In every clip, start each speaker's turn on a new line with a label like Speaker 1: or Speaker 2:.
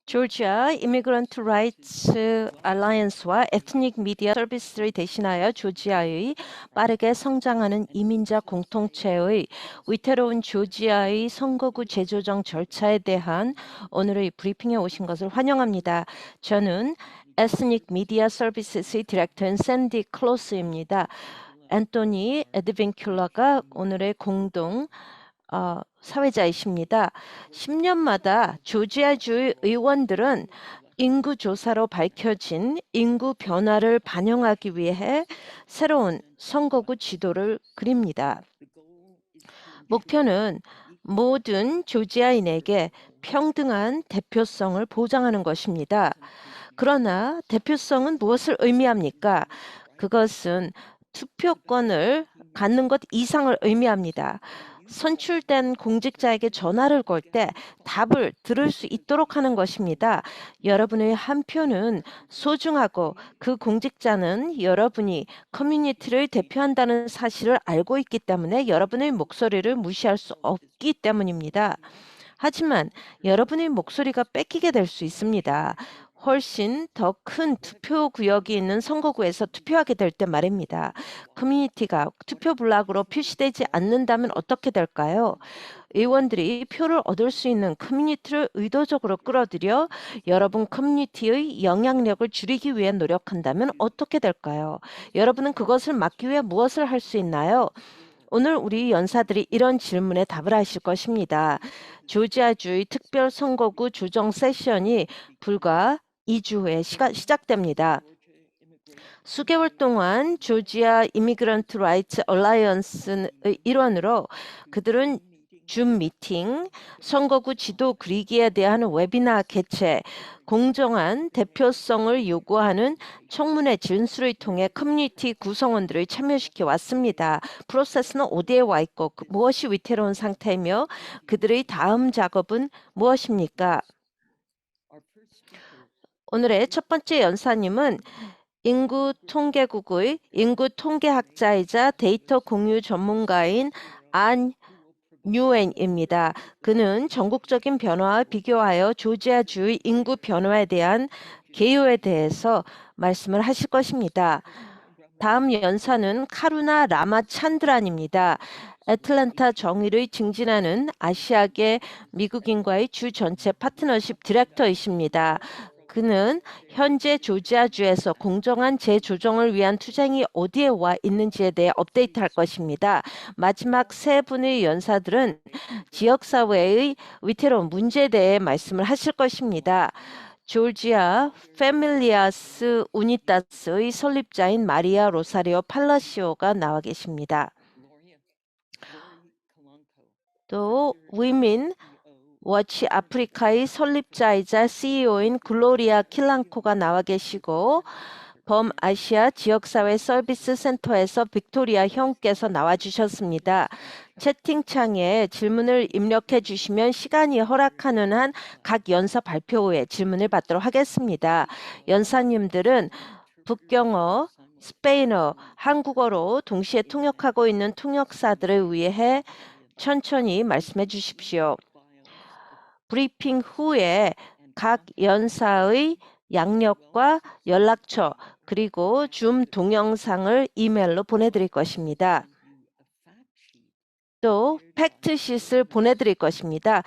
Speaker 1: 조지아 이미그런트 라이츠 알라이언스와 에트닉 미디어 서비스를 대신하여 조지아의 빠르게 성장하는 이민자 공동체의 위태로운 조지아의 선거구 재조정 절차에 대한 오늘의 브리핑에 오신 것을 환영합니다. 저는 에트닉 미디어 서비스의 디렉터인 샌디 클로스입니다. 앤토니 에드빈큘러가 오늘의 공동 사회자이십니다. 10년마다 조지아주 의원들은 인구 조사로 밝혀진 인구 변화를 반영하기 위해 새로운 선거구 지도를 그립니다. 목표는 모든 조지아인에게 평등한 대표성을 보장하는 것입니다. 그러나 대표성은 무엇을 의미합니까? 그것은 투표권을 갖는 것 이상을 의미합니다. 선출된 공직자에게 전화를 걸 때 답을 들을 수 있도록 하는 것입니다. 여러분의 한 표는 소중하고 그 공직자는 여러분이 커뮤니티를 대표한다는 사실을 알고 있기 때문에 여러분의 목소리를 무시할 수 없기 때문입니다. 하지만 여러분의 목소리가 뺏기게 될 수 있습니다. 훨씬 더 큰 투표 구역이 있는 선거구에서 투표하게 될 때 말입니다. 커뮤니티가 투표 블록으로 표시되지 않는다면 어떻게 될까요? 의원들이 표를 얻을 수 있는 커뮤니티를 의도적으로 끌어들여 여러분 커뮤니티의 영향력을 줄이기 위해 노력한다면 어떻게 될까요? 여러분은 그것을 막기 위해 무엇을 할 수 있나요? 오늘 우리 연사들이 이런 질문에 답을 하실 것입니다. 조지아주의 특별선거구 조정 세션이 불과 2주 후에 시작됩니다. 수개월 동안 조지아 이미그런트 라이츠 얼라이언스의 일원으로 그들은 줌 미팅, 선거구 지도 그리기에 대한 웨비나 개최, 공정한 대표성을 요구하는 청문회 진술을 통해 커뮤니티 구성원들을 참여시켜 왔습니다. 프로세스는 어디에 와 있고 무엇이 위태로운 상태이며 그들의 다음 작업은 무엇입니까? 오늘의 첫 번째 연사님은 인구통계국의 인구통계학자이자 데이터 공유 전문가인 안 뉴엔입니다. 그는 전국적인 변화와 비교하여 조지아주의 인구 변화에 대한 개요에 대해서 말씀을 하실 것입니다. 다음 연사는 카루나 라마찬드란입니다. 애틀랜타 정의를 증진하는 아시아계 미국인과의 주 전체 파트너십 디렉터이십니다. 그는 현재 조지아주에서 공정한 재조정을 위한 투쟁이 어디에 와 있는지에 대해 업데이트할 것입니다. 마지막 세 분의 연사들은 지역사회의 위태로운 문제에 대해 말씀을 하실 것입니다. 조지아 패밀리아스 우니타스의 설립자인 마리아 로사리오 팔라시오가 나와 계십니다. 또 위민 워치 아프리카의 설립자이자 CEO인 글로리아 킬랑코가 나와 계시고 범아시아 지역사회 서비스 센터에서 빅토리아 형께서 나와주셨습니다. 채팅창에 질문을 입력해 주시면 시간이 허락하는 한 각 연사 발표 후에 질문을 받도록 하겠습니다. 연사님들은 북경어, 스페인어, 한국어로 동시에 통역하고 있는 통역사들을 위해 천천히 말씀해 주십시오. 브리핑 후에 각 연사의 양력과 연락처 그리고 줌 동영상을 이메일로 보내드릴 것입니다. 또 팩트시트를 보내드릴 것입니다.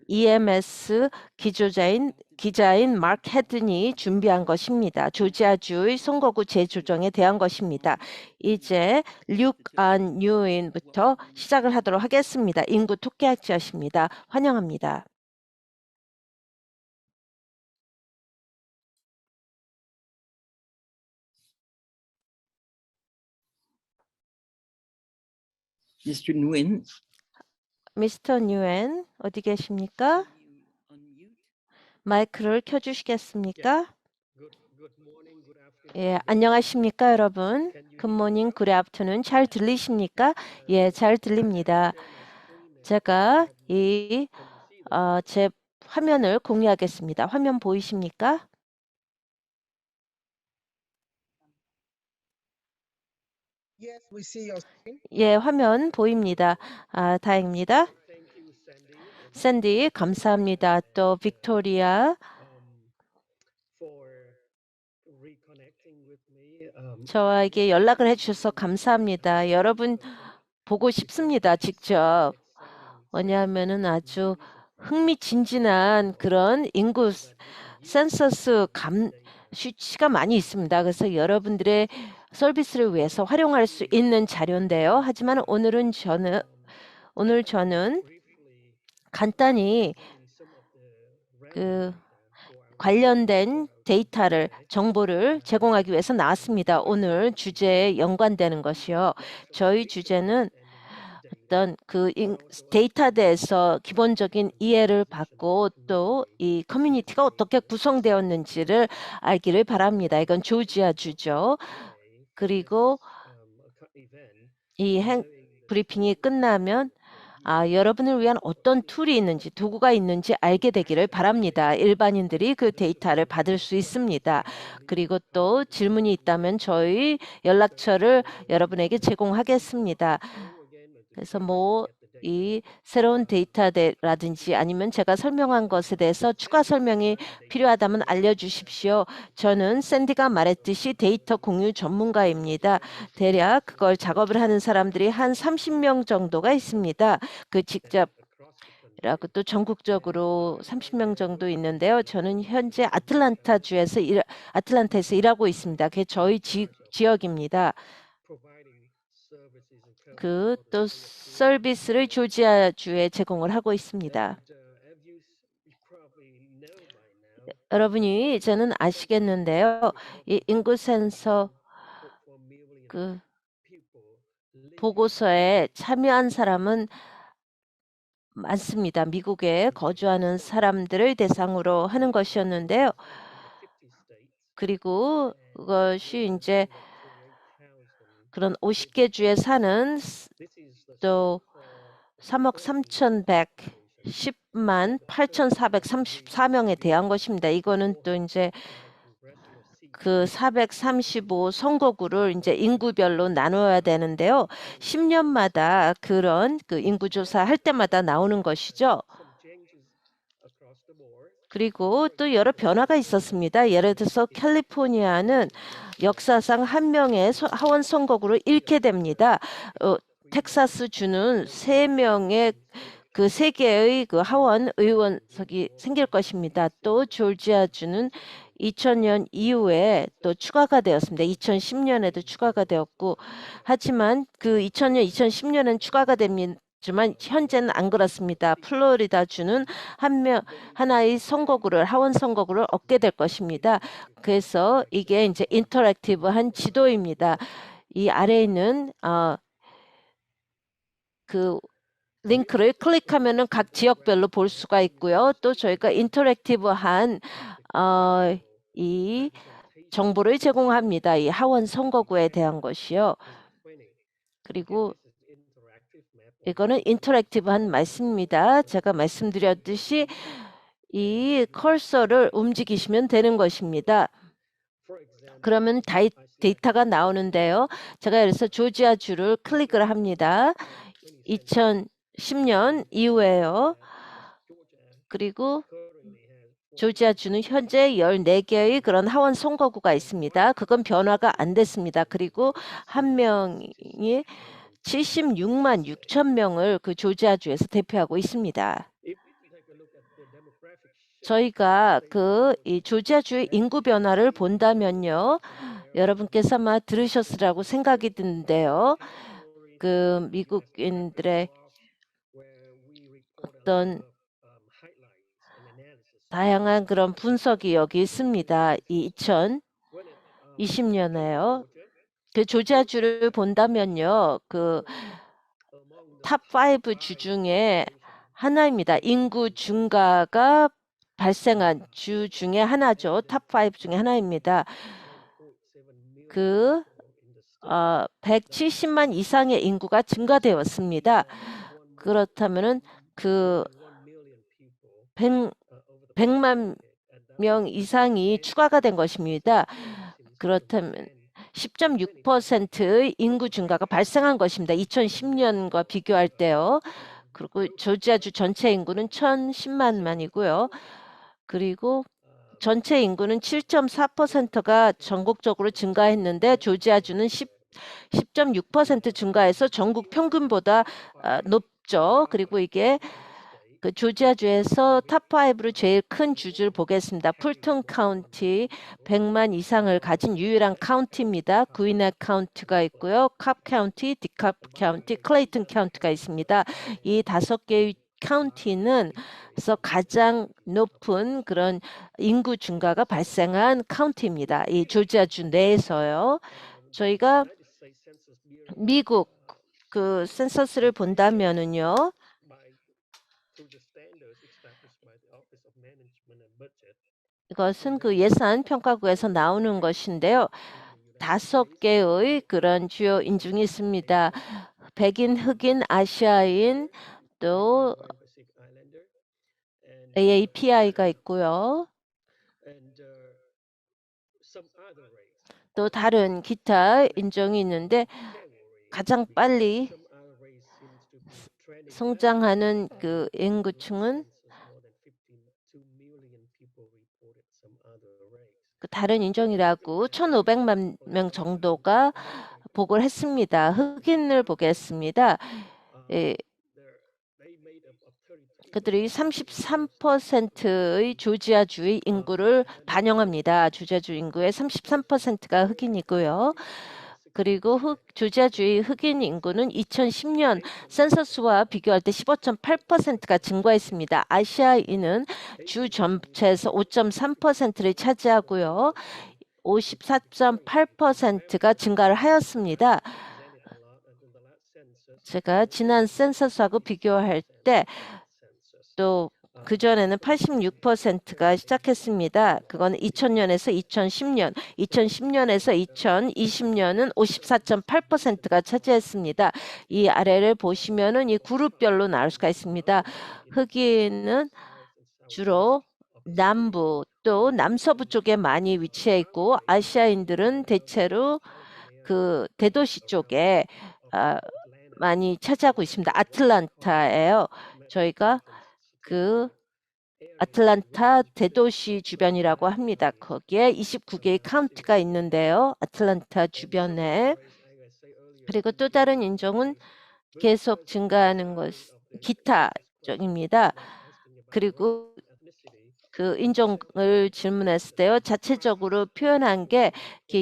Speaker 1: EMS 기자인 마크 헤든이 준비한 것입니다. 조지아주의 선거구 재조정에 대한 것입니다. 이제 лю안 뉴인부터 시작을 하도록 하겠습니다. 인구 통계학자십니다. 환영합니다.
Speaker 2: Mr. Nguyen,
Speaker 1: 미스터 뉴엔 어디 계십니까? 마이크를 켜주시겠습니까? 예, 안녕하십니까 여러분. 굿모닝, 굿애프터눈 잘 들리십니까? 예, 잘 들립니다. 제가 제 화면을 공유하겠습니다. 화면 보이십니까? 예, 화면 보입니다. 다행입니다. 샌디, 감사합니다. 또 빅토리아, 저에게 연락을 해주셔서 감사합니다. 여러분 보고 싶습니다, 직접. 왜냐하면은 아주 흥미진진한 그런 인구 센서스 수치가 많이 있습니다. 그래서 여러분들의 서비스를 위해서 활용할 수 있는 자료인데요. 하지만 오늘 저는 간단히 그 관련된 정보를 제공하기 위해서 나왔습니다. 오늘 주제에 연관되는 것이요. 저희 주제는 어떤 데이터에 대해서 기본적인 이해를 받고 또 이 커뮤니티가 어떻게 구성되었는지를 알기를 바랍니다. 이건 조지아주죠. 그리고 이 브리핑이 끝나면 여러분을 위한 어떤 툴이 있는지, 도구가 있는지 알게 되기를 바랍니다. 일반인들이 그 데이터를 받을 수 있습니다. 그리고 또 질문이 있다면 저희 연락처를 여러분에게 제공하겠습니다. 그래서 이 새로운 데이터라든지 아니면 제가 설명한 것에 대해서 추가 설명이 필요하다면 알려주십시오. 저는 샌디가 말했듯이 데이터 공유 전문가입니다. 대략 그걸 작업을 하는 사람들이 한 30명 정도가 있습니다. 직접이라고 또 전국적으로 30명 정도 있는데요. 저는 현재 아틀란타에서 일하고 있습니다. 그게 저희 지역입니다. 또 서비스를 조지아주에 제공을 하고 있습니다. 여러분이 이제는 아시겠는데요. 이 인구 센서 보고서에 참여한 사람은 많습니다. 미국에 거주하는 사람들을 대상으로 하는 것이었는데요. 그리고 그것이 이제 그런 50개 주에 사는 또 3억 3,110만 8,434명에 대한 것입니다. 이거는 또 이제 435 선거구를 이제 인구별로 나눠야 되는데요. 10년마다 그런 인구조사 할 때마다 나오는 것이죠. 그리고 또 여러 변화가 있었습니다. 예를 들어서 캘리포니아는 역사상 한 명의 하원 선거구를 잃게 됩니다. 텍사스주는 3명의 3개의 하원 의원석이 생길 것입니다. 또 조지아주는 2000년 이후에 또 추가가 되었습니다. 2010년에도 추가가 되었고, 하지만 2000년, 2010년은 추가가 됩니다. 지만 현재는 안 그렇습니다. 플로리다주는 하나의 하원 선거구를 얻게 될 것입니다. 그래서 이게 이제 인터랙티브한 지도입니다. 이 아래에 있는 링크를 클릭하면은 각 지역별로 볼 수가 있고요. 또 저희가 인터랙티브한 이 정보를 제공합니다. 이 하원 선거구에 대한 것이요. 그리고 이거는 인터랙티브한 말씀입니다. 제가 말씀드렸듯이 이 컬서를 움직이시면 되는 것입니다. 그러면 데이터가 나오는데요. 제가 그래서 조지아주를 클릭을 합니다. 2010년 이후에요. 그리고 조지아주는 현재 14개의 그런 하원 선거구가 있습니다. 그건 변화가 안 됐습니다. 그리고 한 명이 76만 6천 명을 조지아주에서 대표하고 있습니다. 저희가 이 조지아주의 인구 변화를 본다면요. 여러분께서 아마 들으셨으라고 생각이 드는데요. 미국인들의 어떤 다양한 그런 분석이 여기 있습니다. 2020년에요. 조지아주를 본다면요. 탑 5 주 중에 하나입니다. 인구 증가가 발생한 주 중에 하나죠. 탑 5 중에 하나입니다. 170만 이상의 인구가 증가되었습니다. 그렇다면은 100만 명 이상이 추가가 된 것입니다. 그렇다면 10.6%의 인구 증가가 발생한 것입니다. 2010년과 비교할 때요. 그리고 조지아주 전체 인구는 1,010만만이고요. 그리고 전체 인구는 7.4%가 전국적으로 증가했는데 조지아주는 10.6% 증가해서 전국 평균보다 높죠. 그리고 이게 그 조지아주에서 탑5로 제일 큰 주주를 보겠습니다. 풀턴 카운티 100만 이상을 가진 유일한 카운티입니다. 구이넷 카운티가 있고요. 캅 카운티, 디캅 카운티, 클레이튼 카운티가 있습니다. 이 5개의 카운티는 그래서 가장 높은 그런 인구 증가가 발생한 카운티입니다. 이 조지아주 내에서요. 저희가 미국 그 센서스를 본다면은요. 이것은 그 예산 평가국에서 나오는 것인데요. 5개의 그런 주요 인종이 있습니다. 백인, 흑인, 아시아인, 또 AAPI가 있고요. 또 다른 기타 인종이 있는데 가장 빨리 성장하는 그 인구층은 그 다른 인종이라고 1,500만 명 정도가 보고를 했습니다. 흑인을 보겠습니다. 그들이 33%의 조지아주의 인구를 반영합니다. 조지아주 인구의 33%가 흑인이고요. 그리고 조지아주의 흑인 인구는 2010년 센서스와 비교할 때 15.8%가 증가했습니다. 아시아인은 주 전체에서 5.3%를 차지하고요. 54.8%가 증가를 하였습니다. 제가 지난 센서스하고 비교할 때 또 그전에는 86%가 시작했습니다. 그건 2000년에서 2010년, 2010년에서 2020년은 54.8%가 차지했습니다. 이 아래를 보시면은 이 그룹별로 나올 수가 있습니다. 흑인은 주로 남부 또 남서부 쪽에 많이 위치해 있고 아시아인들은 대체로 그 대도시 쪽에 많이 차지하고 있습니다. 아틀란타예요. 저희가 그 아틀란타 대도시 주변이라고 합니다. 거기에 29개의 카운티가 있는데요. 아틀란타 주변에. 그리고 또 다른 인종은 계속 증가하는 것, 기타 쪽입니다. 그리고 그 인종을 질문했을 때요. 자체적으로 표현한 게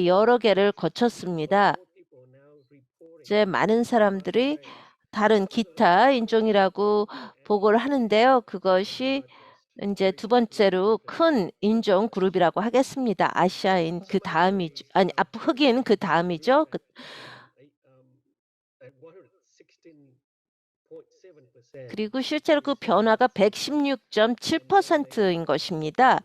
Speaker 1: 여러 개를 거쳤습니다. 이제 많은 사람들이 다른 기타 인종이라고 보고를 하는데요. 그것이 이제 두 번째로 큰 인종 그룹이라고 하겠습니다. 아시아인 그 다음이죠. 아니, 흑인 그 다음이죠. 그리고 실제로 그 변화가 116.7%인 것입니다.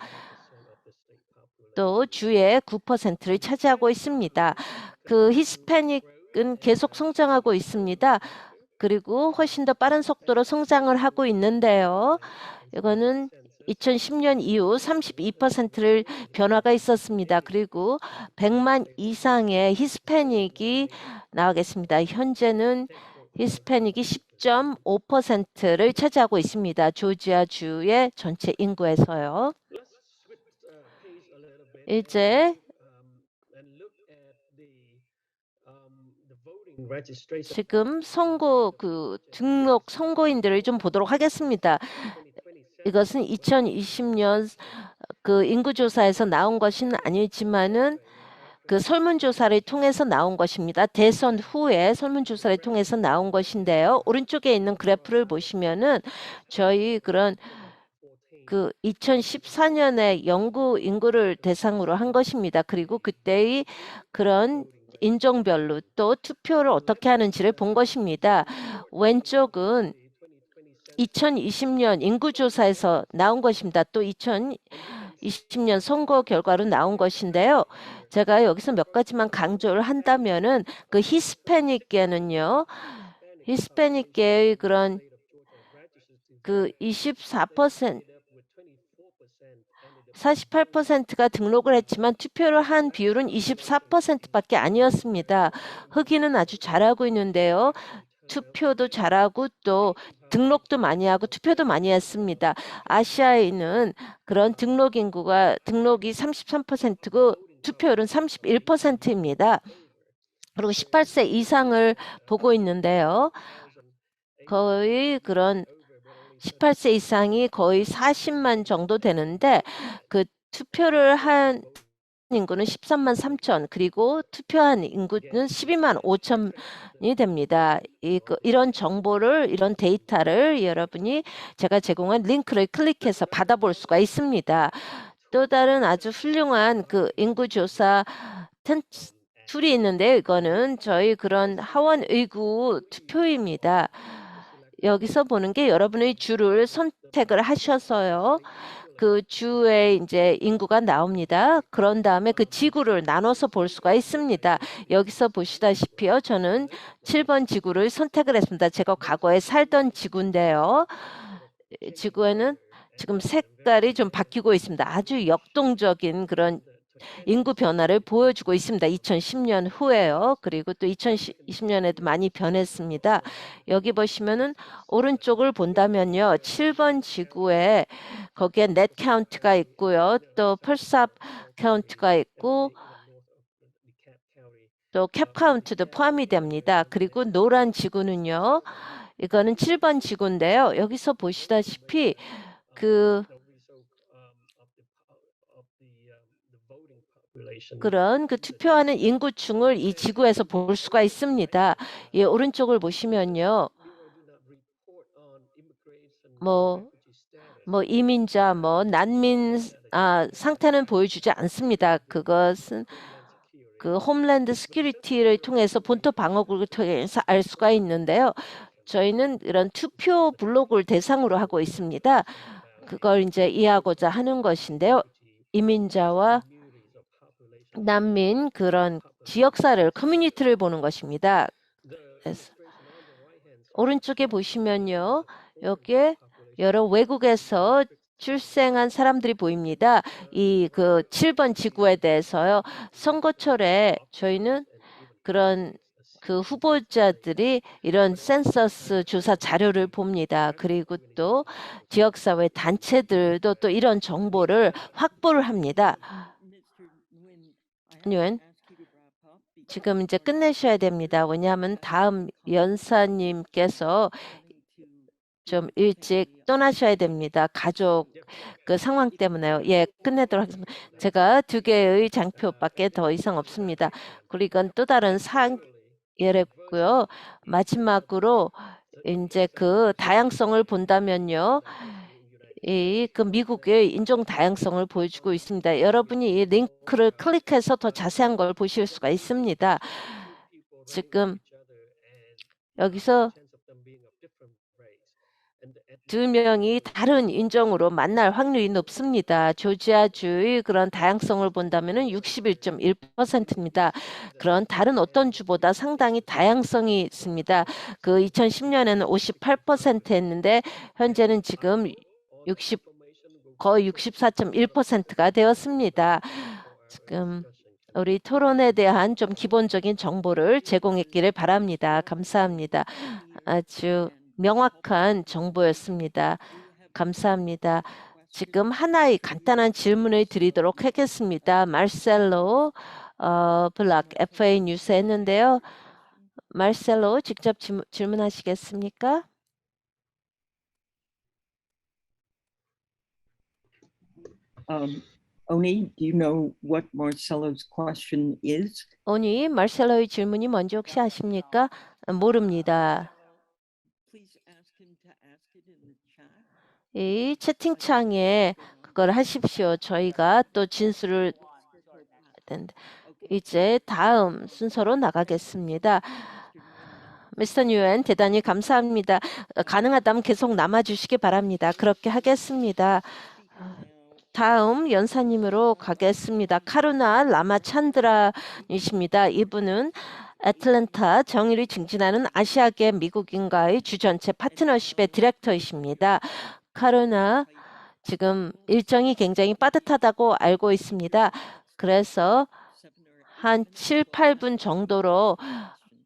Speaker 1: 또 주의 9%를 차지하고 있습니다. 그 히스패닉은 계속 성장하고 있습니다. 그리고 훨씬 더 빠른 속도로 성장을 하고 있는데요. 이거는 2010년 이후 32%를 변화가 있었습니다. 그리고 100만 이상의 히스패닉이 나오겠습니다. 현재는 히스패닉이 10.5%를 차지하고 있습니다. 조지아주의 전체 인구에서요. 이제 지금 선거 그 등록 선거인들을 좀 보도록 하겠습니다. 이것은 2020년 그 인구조사에서 나온 것은 아니지만은 그 설문조사를 통해서 나온 것입니다. 대선 후에 설문조사를 통해서 나온 것인데요. 오른쪽에 있는 그래프를 보시면은 저희 그런 그 2014년에 영구 인구를 대상으로 한 것입니다. 그리고 그때의 그런 인종별로 또 투표를 어떻게 하는지를 본 것입니다. 왼쪽은 2020년 인구조사에서 나온 것입니다. 또 2020년 선거 결과로 나온 것인데요. 제가 여기서 몇 가지만 강조를 한다면은 그 히스패닉계는요. 히스패닉계의 그런 그 24%, 48%가 등록을 했지만 투표를 한 비율은 24%밖에 아니었습니다. 흑인은 아주 잘하고 있는데요. 투표도 잘하고 또 등록도 많이 하고 투표도 많이 했습니다. 아시아에는 그런 등록이 33%고 투표율은 31%입니다. 그리고 18세 이상을 보고 있는데요. 거의 그런 18세 이상이 거의 40만 정도 되는데 그 투표를 한 인구는 13만 3천, 그리고 투표한 인구는 12만 5천이 됩니다. 이런 정보를, 이런 데이터를 여러분이 제가 제공한 링크를 클릭해서 받아볼 수가 있습니다. 또 다른 아주 훌륭한 그 인구조사 툴이 있는데 이거는 저희 그런 하원 의구 투표입니다. 여기서 보는 게 여러분의 주를 선택을 하셔서요. 그 주에 이제 인구가 나옵니다. 그런 다음에 그 지구를 나눠서 볼 수가 있습니다. 여기서 보시다시피요. 저는 7번 지구를 선택을 했습니다. 제가 과거에 살던 지구인데요. 지구에는 지금 색깔이 좀 바뀌고 있습니다. 아주 역동적인 그런 인구 변화를 보여주고 있습니다. 2010년 후에요. 그리고 또 2020년에도 많이 변했습니다. 여기 보시면은 오른쪽을 본다면요. 7번 지구에 거기에 넷 카운트가 있고요. 또 펄삽 카운트가 있고 또 캡 카운트도 포함이 됩니다. 그리고 노란 지구는요. 이거는 7번 지구인데요. 여기서 보시다시피 그런 그 투표하는 인구층을 이 지구에서 볼 수가 있습니다. 예, 오른쪽을 보시면요. 이민자, 난민 상태는 보여주지 않습니다. 그것은 그 홈랜드 시큐리티를 통해서 본토 방어국을 통해서 알 수가 있는데요. 저희는 이런 투표 블록을 대상으로 하고 있습니다. 그걸 이제 이해하고자 하는 것인데요. 이민자와 난민 그런 지역사를 커뮤니티를 보는 것입니다. 그래서 오른쪽에 보시면요. 여기에 여러 외국에서 출생한 사람들이 보입니다. 그 7번 지구에 대해서요. 선거철에 저희는 그런 그 후보자들이 이런 센서스 조사 자료를 봅니다. 그리고 또 지역사회 단체들도 또 이런 정보를 확보를 합니다. 뉴엔 지금 이제 끝내셔야 됩니다. 왜냐하면 다음 연사님께서 좀 일찍 떠나셔야 됩니다. 가족 그 상황 때문에요. 예, 끝내도록 하겠습니다. 제가 2개의 장표밖에 더 이상 없습니다. 그리고 또 다른 예랬고요. 마지막으로 이제 그 다양성을 본다면요. 그 미국의 인종 다양성을 보여주고 있습니다. 여러분이 이 링크를 클릭해서 더 자세한 걸 보실 수가 있습니다. 지금 여기서 2명이 다른 인종으로 만날 확률이 높습니다. 조지아주의 그런 다양성을 본다면은 61.1%입니다. 그런 다른 어떤 주보다 상당히 다양성이 있습니다. 그 2010년에는 58%였는데 현재는 지금 거의 64.1%가 되었습니다. 지금 우리 토론에 대한 좀 기본적인 정보를 제공했기를 바랍니다. 감사합니다. 아주 명확한 정보였습니다. 감사합니다. 지금 하나의 간단한 질문을 드리도록 하겠습니다. 마르셀로 블락 FA 뉴스 했는데요. 마르셀로 직접 질문하시겠습니까?
Speaker 2: Oni, do you know what Marcelo's question is?
Speaker 1: 오니 마르셀로의 질문이 뭔지 혹시 아십니까? 모릅니다.
Speaker 2: Please ask him to ask it in the chat.
Speaker 1: 이 채팅창에 그걸 하십시오. 저희가 또 진술을 이제 다음 순서로 나가겠습니다. 미스터 뉴엔 대단히 감사합니다. 가능하다면 계속 남아주시기 바랍니다. 그렇게 하겠습니다. 다음 연사님으로 가겠습니다. 카루나 라마찬드라이십니다. 이분은 애틀랜타 정의를 증진하는 아시아계 미국인과의 주전체 파트너십의 디렉터이십니다. 카루나 지금 일정이 굉장히 빠듯하다고 알고 있습니다. 그래서 한 7, 8분 정도로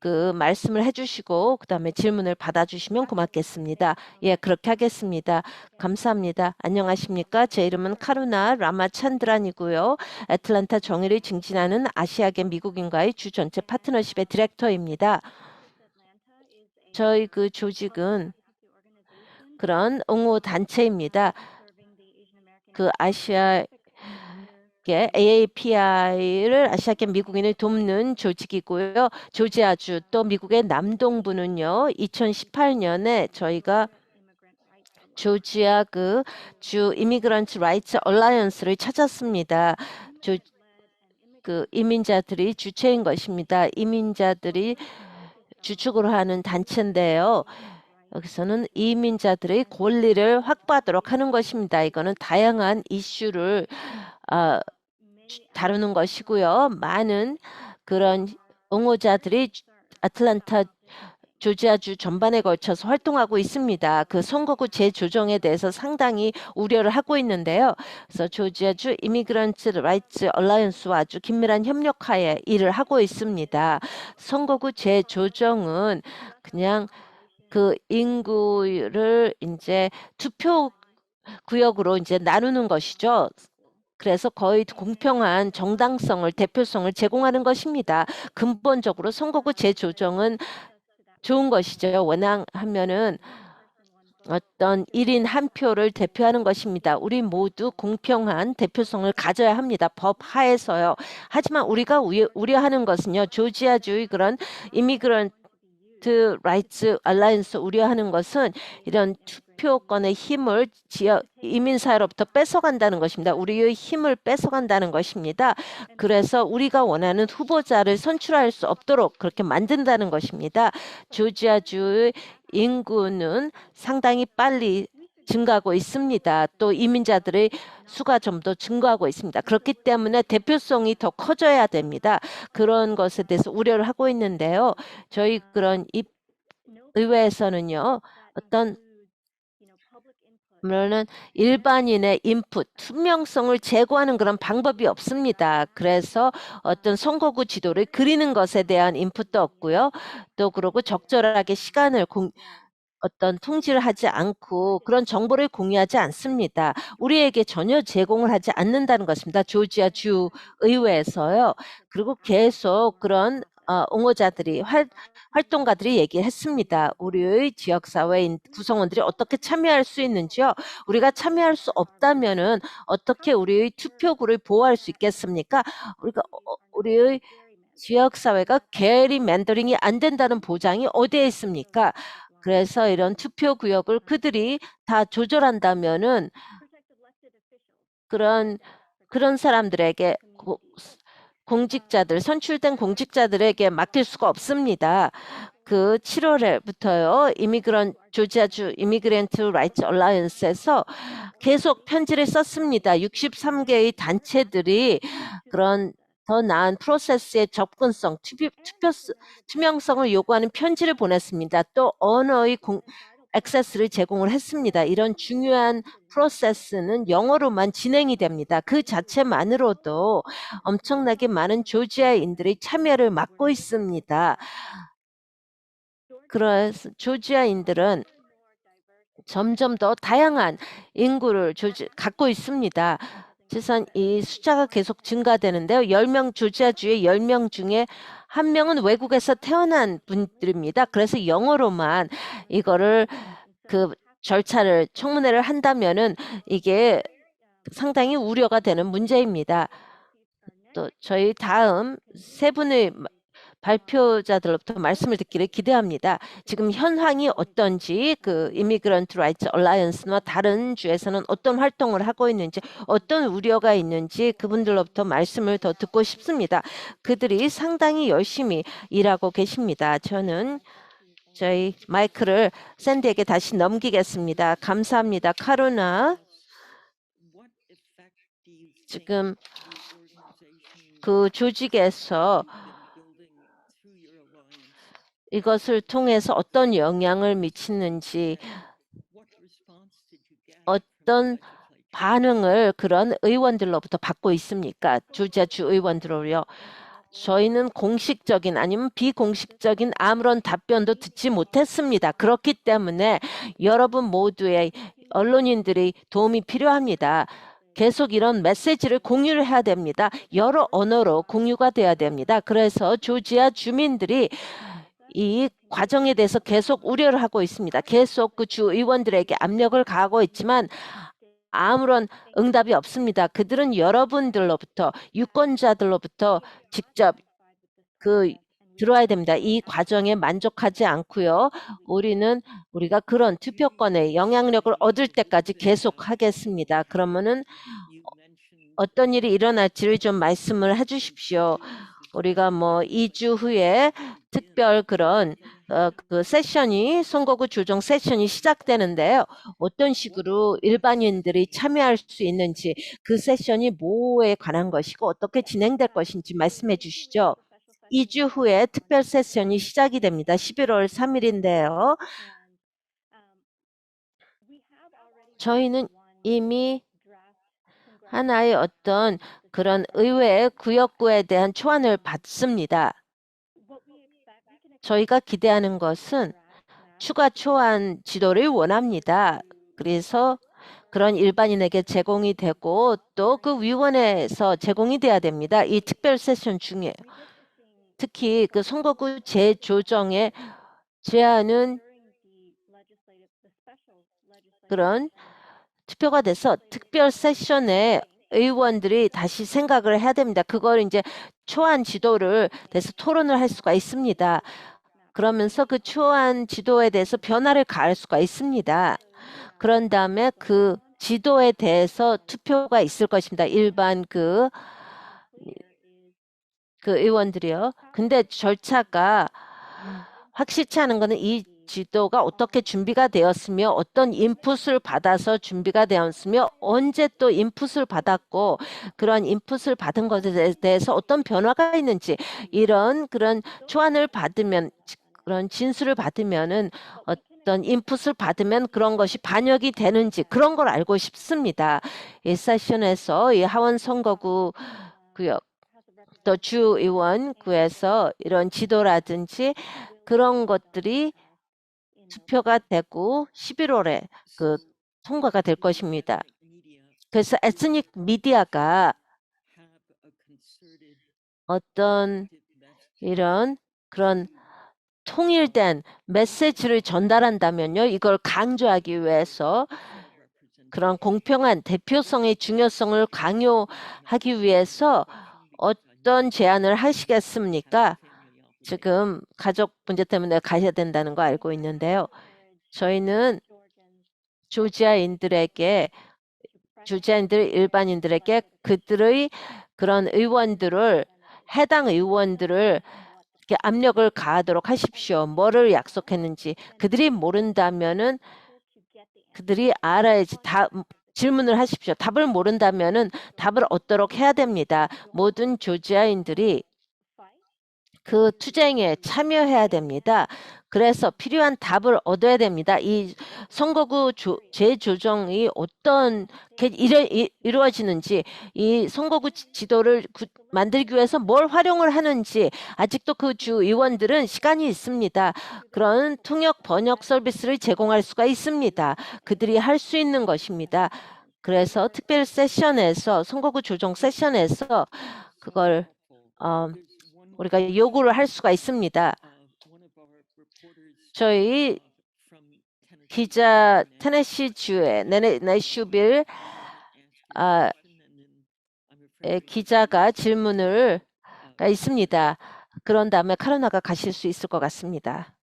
Speaker 1: 그 말씀을 해주시고 그다음에 질문을 받아주시면 고맙겠습니다. 예, 그렇게 하겠습니다. 감사합니다. 안녕하십니까? 제 이름은 카루나 라마찬드란이고요. 애틀란타 정의를 증진하는 아시아계 미국인과의 주 전체 파트너십의 디렉터입니다. 저희 그 조직은 그런 옹호 단체입니다. 그 아시아 AAPI를 아시아계 미국인을 돕는 조직이고요. 조지아주 또 미국의 남동부는요. 2018년에 저희가 조지아 그 주 이미그런트 라이츠 얼라이언스를 찾았습니다. 그 이민자들이 주체인 것입니다. 이민자들이 주축으로 하는 단체인데요. 여기서는 이민자들의 권리를 확보하도록 하는 것입니다. 이거는 다양한 이슈를 다루는 것이고요. 많은 그런 옹호자들이 아틀란타 조지아주 전반에 걸쳐서 활동하고 있습니다. 그 선거구 재조정에 대해서 상당히 우려를 하고 있는데요. 그래서 조지아주 이미그런트 라이츠 얼라이언스와 아주 긴밀한 협력하에 일을 하고 있습니다. 선거구 재조정은 그냥 그 인구를 이제 투표 구역으로 이제 나누는 것이죠. 그래서 거의 공평한 정당성을, 대표성을 제공하는 것입니다. 근본적으로 선거구 재조정은 좋은 것이죠. 왜냐하면은 어떤 1인 한 표를 대표하는 것입니다. 우리 모두 공평한 대표성을 가져야 합니다. 법 하에서요. 하지만 우리가 우려하는 것은요. 조지아주의 그런 이미그런트 라이츠 알라이언스 우려하는 것은 이런 투표권의 힘을 지역 이민사회로부터 뺏어간다는 것입니다. 우리의 힘을 뺏어간다는 것입니다. 그래서 우리가 원하는 후보자를 선출할 수 없도록 그렇게 만든다는 것입니다. 조지아주의 인구는 상당히 빨리 증가하고 있습니다. 또 이민자들의 수가 좀 더 증가하고 있습니다. 그렇기 때문에 대표성이 더 커져야 됩니다. 그런 것에 대해서 우려를 하고 있는데요. 저희 그런 의회에서는요. 어떤 그러면 일반인의 인풋, 투명성을 제고하는 그런 방법이 없습니다. 그래서 어떤 선거구 지도를 그리는 것에 대한 인풋도 없고요. 또 그러고 적절하게 시간을 어떤 통지를 하지 않고 그런 정보를 공유하지 않습니다. 우리에게 전혀 제공을 하지 않는다는 것입니다. 조지아 주 의회에서요. 그리고 계속 그런 옹호자들이 활동가들이 얘기했습니다. 우리의 지역사회 구성원들이 어떻게 참여할 수 있는지요. 우리가 참여할 수 없다면은 어떻게 우리의 투표구를 보호할 수 있겠습니까? 우리의 지역사회가 게리맨더링이 안 된다는 보장이 어디에 있습니까? 그래서 이런 투표 구역을 그들이 다 조절한다면은 그런 사람들에게 공직자들, 선출된 공직자들에게 맡길 수가 없습니다. 그 7월에부터요, 조지아주 이미그런트 라이츠 얼라이언스에서 계속 편지를 썼습니다. 63개의 단체들이 그런 더 나은 프로세스의 접근성, 투명성을 요구하는 편지를 보냈습니다. 또 언어의 액세스를 제공을 했습니다. 이런 중요한 프로세스는 영어로만 진행이 됩니다. 그 자체만으로도 엄청나게 많은 조지아인들이 참여를 맡고 있습니다. 그래서 조지아인들은 점점 더 다양한 인구를 갖고 있습니다. 지선 이 숫자가 계속 증가되는데요. 10명 조지아주의 10명 중에 한 명은 외국에서 태어난 분들입니다. 그래서 영어로만 이거를 그 절차를 청문회를 한다면은 이게 상당히 우려가 되는 문제입니다. 또 저희 다음 세 분의 발표자들로부터 말씀을 듣기를 기대합니다. 지금 현황이 어떤지 그 이미그런트 라이츠 얼라이언스나 다른 주에서는 어떤 활동을 하고 있는지 어떤 우려가 있는지 그분들로부터 말씀을 더 듣고 싶습니다. 그들이 상당히 열심히 일하고 계십니다. 저는 저희 마이크를 샌디에게 다시 넘기겠습니다. 감사합니다. 카루나. 지금 그 조직에서 이것을 통해서 어떤 영향을 미치는지 어떤 반응을 그런 의원들로부터 받고 있습니까? 조지아주 의원들로요. 저희는 공식적인 아니면 비공식적인 아무런 답변도 듣지 못했습니다. 그렇기 때문에 여러분 모두의 언론인들의 도움이 필요합니다. 계속 이런 메시지를 공유를 해야 됩니다. 여러 언어로 공유가 돼야 됩니다. 그래서 조지아 주민들이 이 과정에 대해서 계속 우려를 하고 있습니다. 계속 그 주 의원들에게 압력을 가하고 있지만 아무런 응답이 없습니다. 그들은 여러분들로부터 유권자들로부터 직접 들어야 됩니다. 이 과정에 만족하지 않고요. 우리가 그런 투표권의 영향력을 얻을 때까지 계속 하겠습니다. 그러면은 어떤 일이 일어날지를 좀 말씀을 해주십시오. 우리가 뭐 2주 후에 특별 그런 그 세션이 선거구 조정 세션이 시작되는데요. 어떤 식으로 일반인들이 참여할 수 있는지 그 세션이 뭐에 관한 것이고 어떻게 진행될 것인지 말씀해 주시죠. 2주 후에 특별 세션이 시작이 됩니다. 11월 3일인데요. 저희는 이미 하나의 어떤 그런 의회 구역구에 대한 초안을 받습니다. 저희가 기대하는 것은 추가 초안 지도를 원합니다. 그래서 그런 일반인에게 제공이 되고 또 그 위원회에서 제공이 돼야 됩니다. 이 특별 세션 중에 특히 그 선거구 재조정의 제안은 그런 투표가 돼서 특별 세션에 의원들이 다시 생각을 해야 됩니다. 그걸 이제 초안 지도를 대해서 토론을 할 수가 있습니다. 그러면서 그 초안 지도에 대해서 변화를 가할 수가 있습니다. 그런 다음에 그 지도에 대해서 투표가 있을 것입니다. 일반 그 의원들이요. 근데 절차가 확실치 않은 거는 이 지도가 어떻게 준비가 되었으며 어떤 인풋을 받아서 준비가 되었으며 언제 또 인풋을 받았고 그런 인풋을 받은 것에 대해서 어떤 변화가 있는지 이런 그런 초안을 받으면 그런 진술을 받으면은 어떤 인풋을 받으면 그런 것이 반영이 되는지 그런 걸 알고 싶습니다. 이 세션에서 이 하원 선거구 구역 또 주의원구에서 이런 지도라든지 그런 것들이 투표가 되고 11월에 그 통과가 될 것입니다. 그래서 에스닉 미디어가 어떤 이런 그런 통일된 메시지를 전달한다면요. 이걸 강조하기 위해서 그런 공평한 대표성의 중요성을 강요하기 위해서 어떤 제안을 하시겠습니까? 지금 가족 문제 때문에 가셔야 된다는 거 알고 있는데요. 저희는 조지아인들 일반인들에게 그들의 그런 해당 의원들을 이렇게 압력을 가하도록 하십시오. 뭐를 약속했는지 그들이 모른다면은 그들이 알아야지 질문을 하십시오. 답을 모른다면은 답을 얻도록 해야 됩니다. 모든 조지아인들이 그 투쟁에 참여해야 됩니다. 그래서 필요한 답을 얻어야 됩니다. 이 선거구 재조정이 어떻게 이루어지는지 이 선거구 지도를 만들기 위해서 뭘 활용을 하는지 아직도 그 주 의원들은 시간이 있습니다. 그런 통역 번역 서비스를 제공할 수가 있습니다. 그들이 할 수 있는 것입니다. 그래서 특별 세션에서 선거구 조정 세션에서 그걸 우리가 요구를 할 수가 있습니다. 저희 기자 테네시주의 내슈빌 기자가 질문을 있습니다. 그런 다음에 카로나가 가실 수 있을 것 같습니다.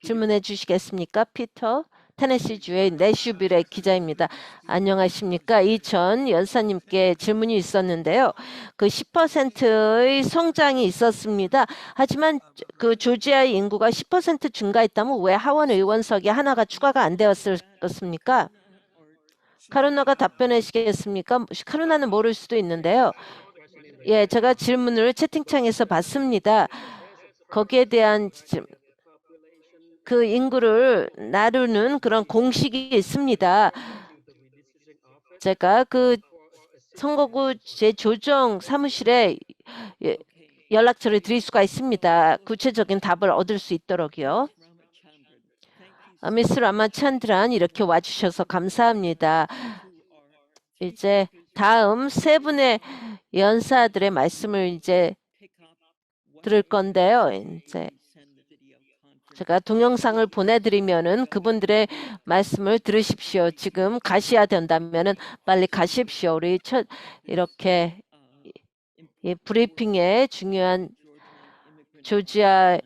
Speaker 1: 질문해 주시겠습니까? 피터? 테네시주의 내슈빌의 기자입니다. 안녕하십니까? 이전 연사님께 질문이 있었는데요. 그 10%의 성장이 있었습니다. 하지만 그 조지아의 인구가 10% 증가했다면 왜 하원 의원석이 하나가 추가가 안 되었습니까? 카루나가 답변하시겠습니까? 카루나는 모를 수도 있는데요. 예, 제가 질문을 채팅창에서 봤습니다. 거기에 대한 그 인구를 나누는 그런 공식이 있습니다. 제가 그 선거구 재조정 사무실에 연락처를 드릴 수가 있습니다. 구체적인 답을 얻을 수 있도록요. 미스 라마찬드란 이렇게 와주셔서 감사합니다. 이제 다음 세 분의 연사들의 말씀을 이제 들을 건데요. 이제 제가 동영상을 보내드리면은 그분들의 말씀을 들으십시오. 지금 가셔야 된다면은 빨리 가십시오. 우리 이렇게 이 브리핑에 중요한 조지아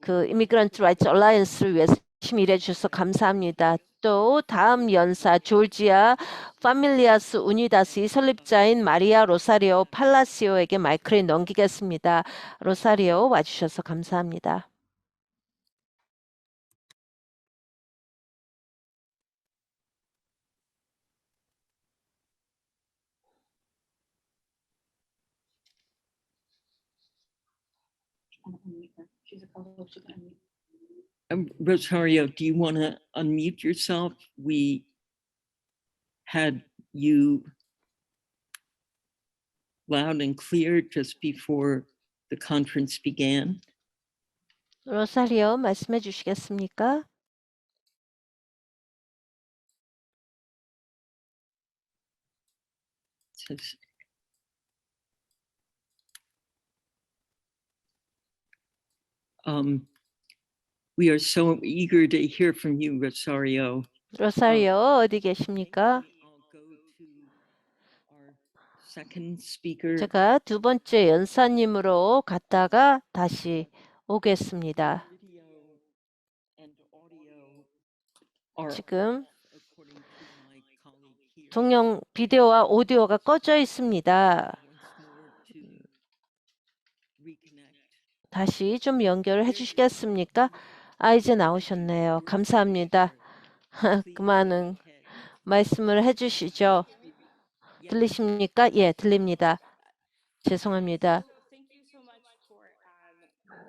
Speaker 1: 그 이미그런트 라이츠 얼라이언스를 위해서 열심히 일해 주셔서 감사합니다. 또 다음 연사 조지아 파밀리아스 우니다스의 설립자인 마리아 로사리오 팔라시오에게 마이크를 넘기겠습니다. 로사리오 와주셔서 감사합니다.
Speaker 2: Rosario, do you want to unmute yourself? We had you loud and clear just before the conference began.
Speaker 1: 로사리오 말씀해 주시겠습니까?
Speaker 2: Says, we are so eager to hear from you, Rosario.
Speaker 1: 로사리오 어디 계십니까?
Speaker 2: I'll go to our second speaker.
Speaker 1: 제가 두 번째 연사님으로 갔다가 다시 오겠습니다.
Speaker 2: Video and audio are
Speaker 1: 지금
Speaker 2: according to my colleague here.
Speaker 1: 동영 비디오와 오디오가 꺼져 있습니다.
Speaker 2: Once more to reconnect.
Speaker 1: 다시 좀 연결을 해주시겠습니까? 이제 나오셨네요. 감사합니다. 그만은 말씀을 해주시죠. 들리십니까? 예, 들립니다. 죄송합니다.
Speaker 3: Thank you so much for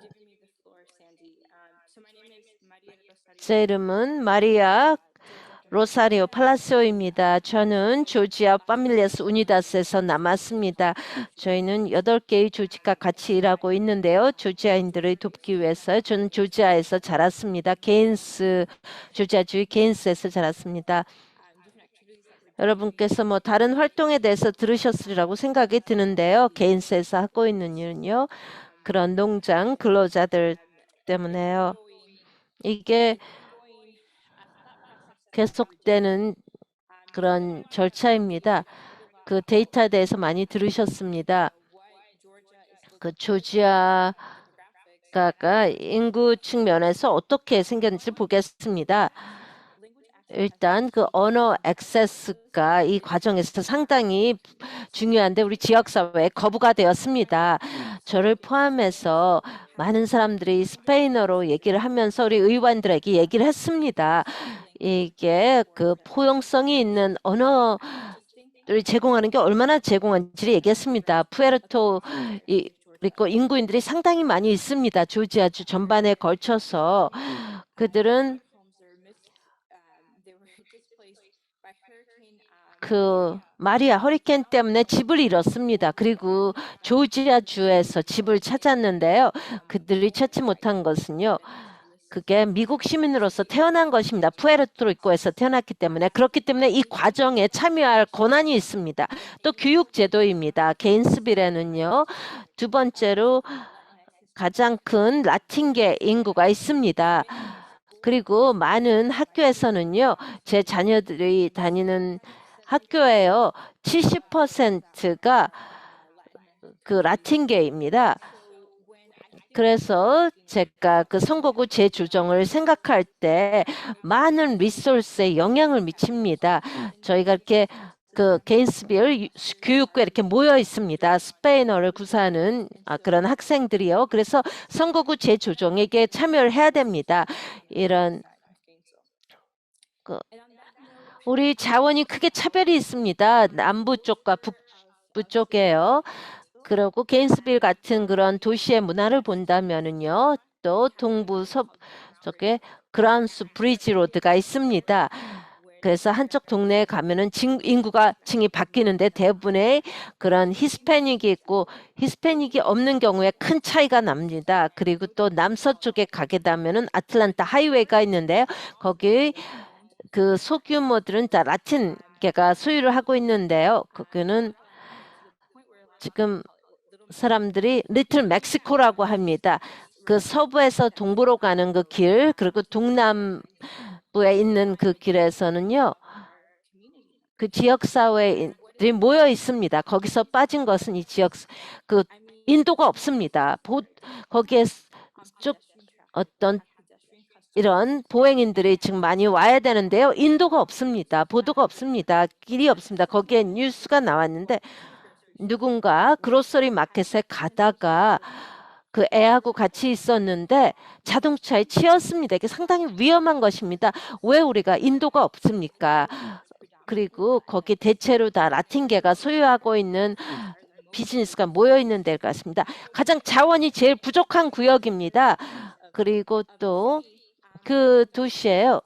Speaker 3: giving me the floor, Sandy. So my name is Maria Rosario.
Speaker 1: 제 이름은 마리아 로사리오 팔라시오입니다. 저는 조지아 파밀리아스 우니다스에서 남았습니다. 저희는 8개의 조직과 같이 일하고 있는데요. 조지아인들을 돕기 위해서 저는 조지아에서 자랐습니다. 조지아주의 게인스에서 자랐습니다. 여러분께서 뭐 다른 활동에 대해서 들으셨으리라고 생각이 드는데요. 게인스에서 하고 있는 일은요. 그런 농장 근로자들 때문에요. 이게 계속되는 그런 절차입니다. 그 데이터에 대해서 많이 들으셨습니다. 그 조지아가 인구 측면에서 어떻게 생겼는지 보겠습니다. 일단 그 언어 액세스가 이 과정에서 상당히 중요한데 우리 지역사회에 거부가 되었습니다. 저를 포함해서 많은 사람들이 스페인어로 얘기를 하면서 우리 의원들에게 얘기를 했습니다. 이게 그 포용성이 있는 언어를 제공하는 게 얼마나 제공한지를 얘기했습니다. 푸에르토 리코 인구인들이 상당히 많이 있습니다. 조지아주 전반에 걸쳐서 그들은 그 마리아 허리케인 때문에 집을 잃었습니다. 그리고 조지아주에서 집을 찾았는데요. 그들이 찾지 못한 것은요. 그게 미국 시민으로서 태어난 것입니다. 푸에르토리코에서 태어났기 때문에 그렇기 때문에 이 과정에 참여할 권한이 있습니다. 또 교육제도입니다. 게인스빌에는요. 두 번째로 가장 큰 라틴계 인구가 있습니다. 그리고 많은 학교에서는요. 제 자녀들이 다니는 학교에요. 70%가 그 라틴계입니다. 그래서 제가 그 선거구 재조정을 생각할 때 많은 리소스에 영향을 미칩니다. 저희가 이렇게 그 게인스빌 교육구에 이렇게 모여 있습니다. 스페인어를 구사하는 그런 학생들이요. 그래서 선거구 재조정에게 참여를 해야 됩니다. 이런 우리 자원이 크게 차별이 있습니다. 남부 쪽과 북부 쪽에요. 그리고 게인스빌 같은 그런 도시의 문화를 본다면은요, 또 동부 서쪽에 그라운스 브리지 로드가 있습니다. 그래서 한쪽 동네에 가면은 층이 바뀌는데 대부분의 그런 히스패닉이 있고 히스패닉이 없는 경우에 큰 차이가 납니다. 그리고 또 남서쪽에 가게 되면은 아틀란타 하이웨이가 있는데요. 거기 그 소규모들은 다 라틴계가 소유를 하고 있는데요. 거기는 지금 사람들이 리틀 멕시코라고 합니다. 그 서부에서 동부로 가는 그 길, 그리고 동남부에 있는 그 길에서는요, 그 지역사회들이 모여 있습니다. 거기서 빠진 것은 이 그 인도가 없습니다. 거기에 쭉 어떤 이런 보행인들이 지금 많이 와야 되는데요. 인도가 없습니다. 보도가 없습니다. 길이 없습니다. 거기에 뉴스가 나왔는데 누군가 그로서리 마켓에 가다가 그 애하고 같이 있었는데 자동차에 치였습니다. 이게 상당히 위험한 것입니다. 왜 우리가 인도가 없습니까? 그리고 거기 대체로 다 라틴계가 소유하고 있는 비즈니스가 모여 있는 데 같습니다. 가장 자원이 제일 부족한 구역입니다. 그리고 또 그 도시예요.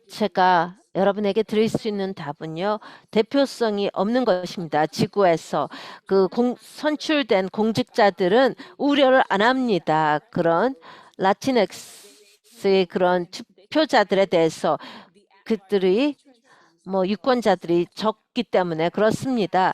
Speaker 1: 제가 여러분에게 드릴 수 있는 답은요. 대표성이 없는 것입니다. 지구에서 그 선출된 공직자들은 우려를 안 합니다. 그런 라틴엑스의 그런 투표자들에 대해서 그들이 뭐 유권자들이 적기 때문에 그렇습니다.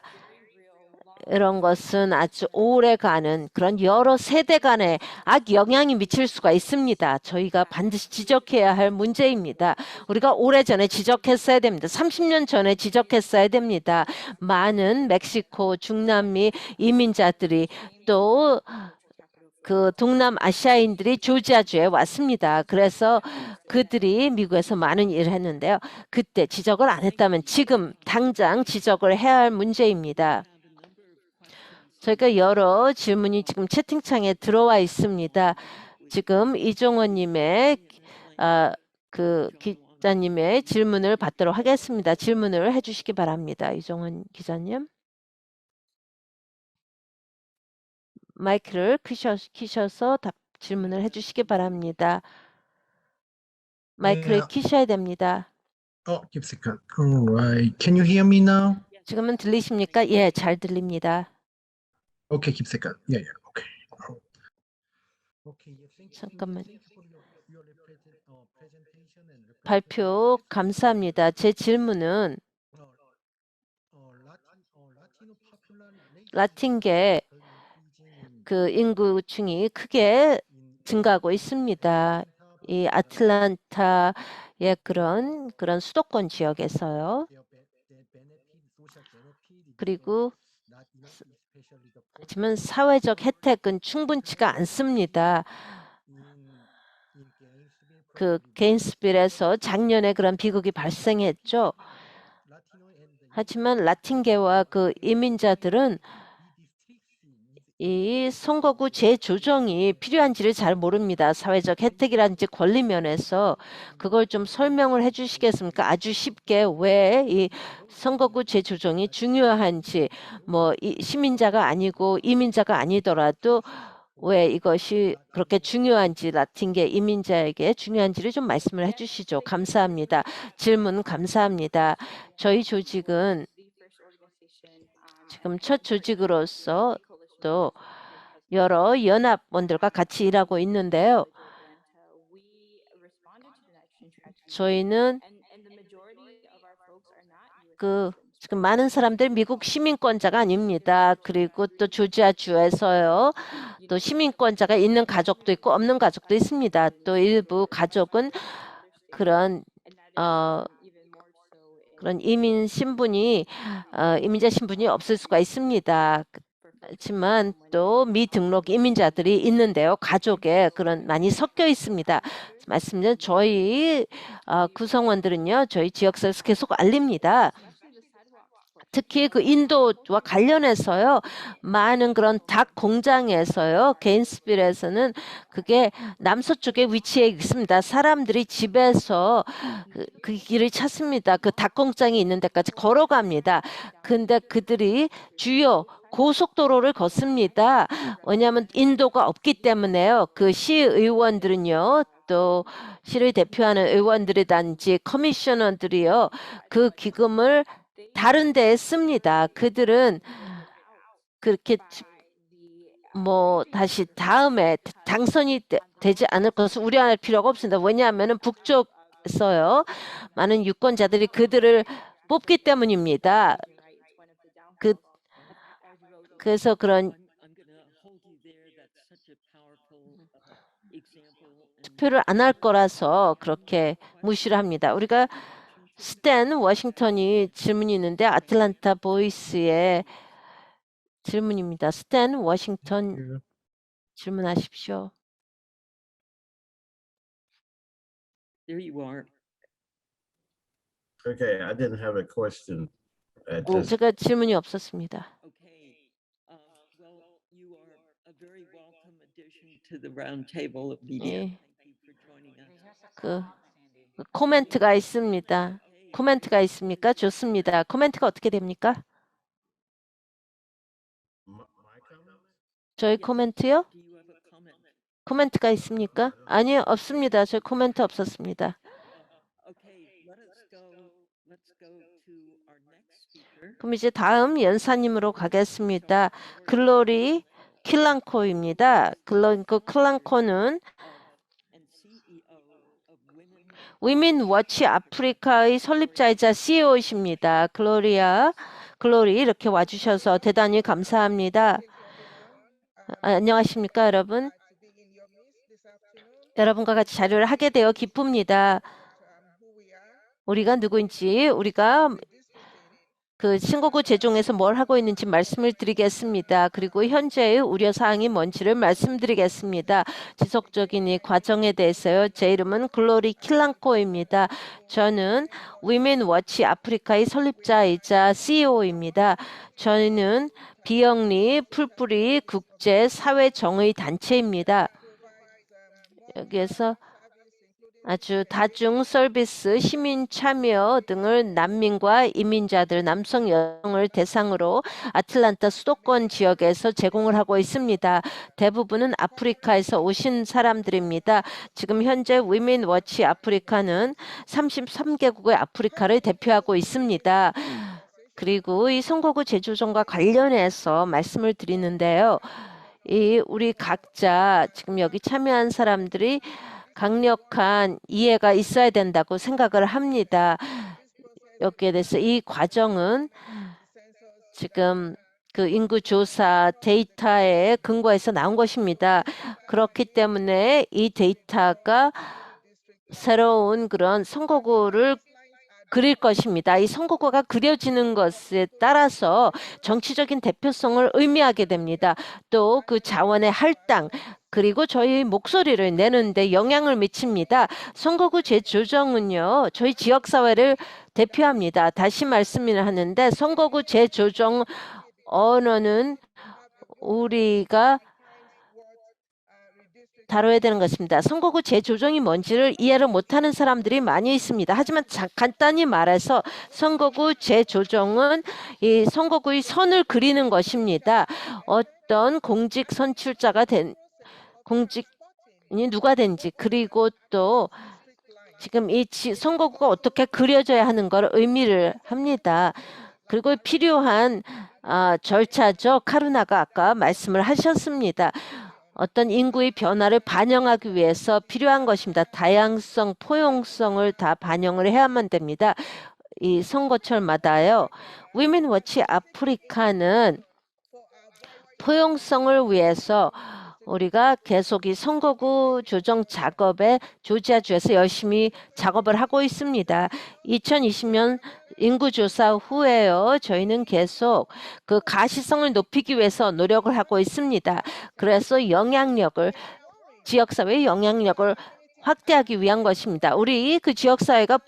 Speaker 1: 이런 것은 아주 오래가는 그런 여러 세대 간의 악영향이 미칠 수가 있습니다. 저희가 반드시 지적해야 할 문제입니다. 우리가 오래전에 지적했어야 됩니다. 30년 전에 지적했어야 됩니다. 많은 멕시코, 중남미 이민자들이 또 그 동남아시아인들이 조지아주에 왔습니다. 그래서 그들이 미국에서 많은 일을 했는데요. 그때 지적을 안 했다면 지금 당장 지적을 해야 할 문제입니다. 저희가 여러 질문이 지금 채팅창에 들어와 있습니다. 지금 이종원님의 그 기자님의 질문을 받도록 하겠습니다. 질문을 해주시기 바랍니다. 이종원 기자님. 마이크를 키셔서 질문을 해주시기 바랍니다. 마이크를 키셔야 됩니다.
Speaker 4: Give a second. Alright. Can you hear me now?
Speaker 1: 지금은 들리십니까? 예, 잘 들립니다.
Speaker 4: Okay, keep a second. Yeah, yeah. Okay. Okay. Thank you.
Speaker 1: 잠깐만.
Speaker 4: Thank you for your presentation and
Speaker 1: 발표 감사합니다. 제 질문은 라틴계 그 인구층이 크게 증가하고 있습니다. 이 아틀란타의 그런 수도권 지역에서요. 그리고 하지만 사회적 혜택은 충분치가 않습니다. 그 게인스빌에서 작년에 그런 비극이 발생했죠. 하지만 라틴계와 그 이민자들은 이 선거구 재조정이 필요한지를 잘 모릅니다. 사회적 혜택이라든지 권리 면에서 그걸 좀 설명을 해주시겠습니까? 아주 쉽게 왜 이 선거구 재조정이 중요한지, 뭐 시민자가 아니고 이민자가 아니더라도 왜 이것이 그렇게 중요한지, 라틴계 이민자에게 중요한지를 좀 말씀을 해주시죠. 감사합니다. 질문 감사합니다. 저희 조직은 지금 첫 조직으로서 또 여러 연합원들과 같이 일하고 있는데요. 저희는 지금 많은 사람들 미국 시민권자가 아닙니다. 그리고 또 조지아주에서요. 또 시민권자가 있는 가족도 있고 없는 가족도 있습니다. 또 일부 가족은 그런 이민자 신분이 없을 수가 있습니다. 하지만 또 미등록 이민자들이 있는데요. 가족에 많이 섞여 있습니다. 말씀드린 저희 구성원들은요. 저희 지역사회에서 계속 알립니다. 특히 그 인도와 관련해서요. 많은 그런 닭 공장에서요. 게인스빌에서는 그게 남서쪽에 위치해 있습니다. 사람들이 집에서 그 길을 찾습니다. 그 닭 공장이 있는 데까지 걸어갑니다. 근데 그들이 주요 고속도로를 걷습니다. 왜냐하면 인도가 없기 때문에요. 그 시의원들은요. 또 시를 대표하는 의원들이든지 커미셔너들이요. 그 기금을 다른 데에 씁니다. 그들은 그렇게 뭐 다시 다음에 당선이 되지 않을 것을 우려할 필요가 없습니다. 왜냐하면 북쪽에서요. 많은 유권자들이 그들을 뽑기 때문입니다. 그래서 그런
Speaker 2: I'm going to hold you there. That's such a powerful example. And
Speaker 1: 투표를 안 할 거라서 그렇게 무시를 합니다. 우리가 스탠 워싱턴이 질문이 있는데 아틀란타 보이스의 질문입니다. 스탠 워싱턴
Speaker 4: you.
Speaker 1: 질문하십시오.
Speaker 2: there you are.
Speaker 5: Okay, I didn't have a question at this.
Speaker 1: 제가 질문이 없었습니다.
Speaker 2: Okay. Well, you are a very welcome addition to the round table of media.
Speaker 1: 예.
Speaker 2: Thank you for joining us.
Speaker 1: 그 코멘트가 있습니다. 코멘트가 있습니까? 좋습니다. 코멘트가 어떻게 됩니까?
Speaker 5: My comment?
Speaker 1: 저희 코멘트요?
Speaker 2: Do you have a comment?
Speaker 1: 코멘트가 있습니까? 아니요, 없습니다. 저희 코멘트 없었습니다.
Speaker 2: Okay, let's go to our next speaker.
Speaker 1: 그럼 이제 다음 연사님으로 가겠습니다. 글로리 킬랑코입니다. 그 킬랑코는
Speaker 2: And CEO of Women
Speaker 1: 위민 워치 아프리카의 설립자이자 CEO이십니다. 글로리 이렇게 와주셔서 대단히 감사합니다. 안녕하십니까, 여러분? 여러분과 같이 자료를 하게 되어 기쁩니다. 우리가 누구인지, 우리가 그 신고구 제종에서 뭘 하고 있는지 말씀을 드리겠습니다. 그리고 현재의 우려사항이 뭔지를 말씀드리겠습니다. 지속적인 이 과정에 대해서요. 제 이름은 글로리 킬랑코입니다. 저는 위멘 워치 아프리카의 설립자이자 CEO입니다. 저희는 비영리 풀뿌리 국제 사회 정의 단체입니다. 여기에서 아주 다중 서비스, 시민 참여 등을 난민과 이민자들, 남성, 여성을 대상으로 아틀란타 수도권 지역에서 제공을 하고 있습니다. 대부분은 아프리카에서 오신 사람들입니다. 지금 현재 위민 워치 아프리카는 33개국의 아프리카를 대표하고 있습니다. 그리고 이 선거구 재조정과 관련해서 말씀을 드리는데요. 우리 각자 지금 여기 참여한 사람들이 강력한 이해가 있어야 된다고 생각을 합니다. 여기에 대해서 이 과정은 지금 그 인구조사 데이터에 근거해서 나온 것입니다. 그렇기 때문에 이 데이터가 새로운 그런 선거구를 그릴 것입니다. 이 선거구가 그려지는 것에 따라서 정치적인 대표성을 의미하게 됩니다. 또 그 자원의 할당 그리고 저희 목소리를 내는데 영향을 미칩니다. 선거구 재조정은요. 저희 지역사회를 대표합니다. 다시 말씀을 하는데 선거구 재조정 언어는 우리가 다뤄야 되는 것입니다. 선거구 재조정이 뭔지를 이해를 못하는 사람들이 많이 있습니다. 하지만 간단히 말해서 선거구 재조정은 이 선거구의 선을 그리는 것입니다. 어떤 공직 선출자가 공직이 누가 된지 그리고 또 지금 이 선거구가 어떻게 그려져야 하는 걸 의미를 합니다. 그리고 필요한 절차죠. 카루나가 아까 말씀을 하셨습니다. 어떤 인구의 변화를 반영하기 위해서 필요한 것입니다. 다양성, 포용성을 다 반영을 해야만 됩니다. 이 선거철마다요. 위멘 워치 아프리카는 포용성을 위해서 우리가 계속 이 선거구 조정 작업에 조지아주에서 열심히 작업을 하고 있습니다. 2020년 인구조사 후에요. 저희는 계속 그 가시성을 높이기 위해서 노력을 하고 있습니다. 그래서 영향력을 지역사회의 영향력을 확대하기 위한 것입니다. 우리 그 지역사회가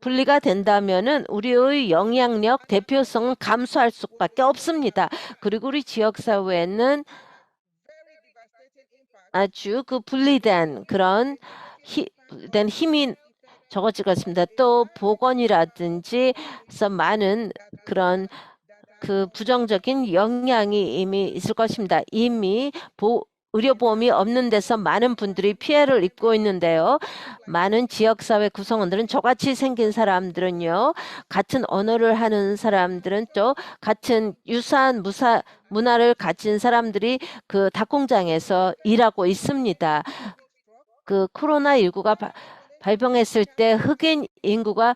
Speaker 1: 분리가 된다면은 우리의 영향력, 대표성은 감소할 수밖에 없습니다. 그리고 우리 지역사회는 아주 그 분리된 그런 힘이 적어질 것입니다. 또 보건이라든지 해서 많은 그런 그 부정적인 영향이 이미 있을 것입니다. 이미 의료보험이 없는 데서 많은 분들이 피해를 입고 있는데요. 많은 지역사회 구성원들은 저같이 생긴 사람들은요. 같은 언어를 하는 사람들은 또 같은 유사한 문화를 가진 사람들이 그 닭공장에서 일하고 있습니다. 그 코로나19가 발병했을 때 흑인 인구가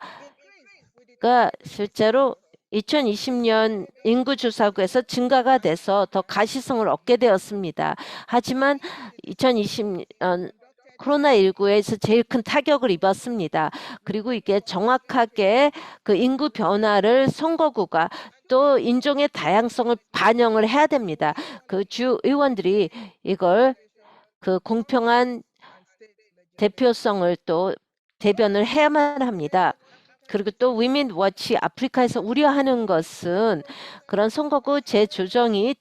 Speaker 1: 실제로 2020년 인구조사국에서 증가가 돼서 더 가시성을 얻게 되었습니다. 하지만 2020년 코로나19에서 제일 큰 타격을 입었습니다. 그리고 이게 정확하게 그 인구 변화를 선거구가 또 인종의 다양성을 반영을 해야 됩니다. 그 주 의원들이 이걸 그 공평한 대표성을 또 대변을 해야만 합니다. 그리고 또 위민 워치 아프리카에서 우려하는 것은 그런 선거구 재조정이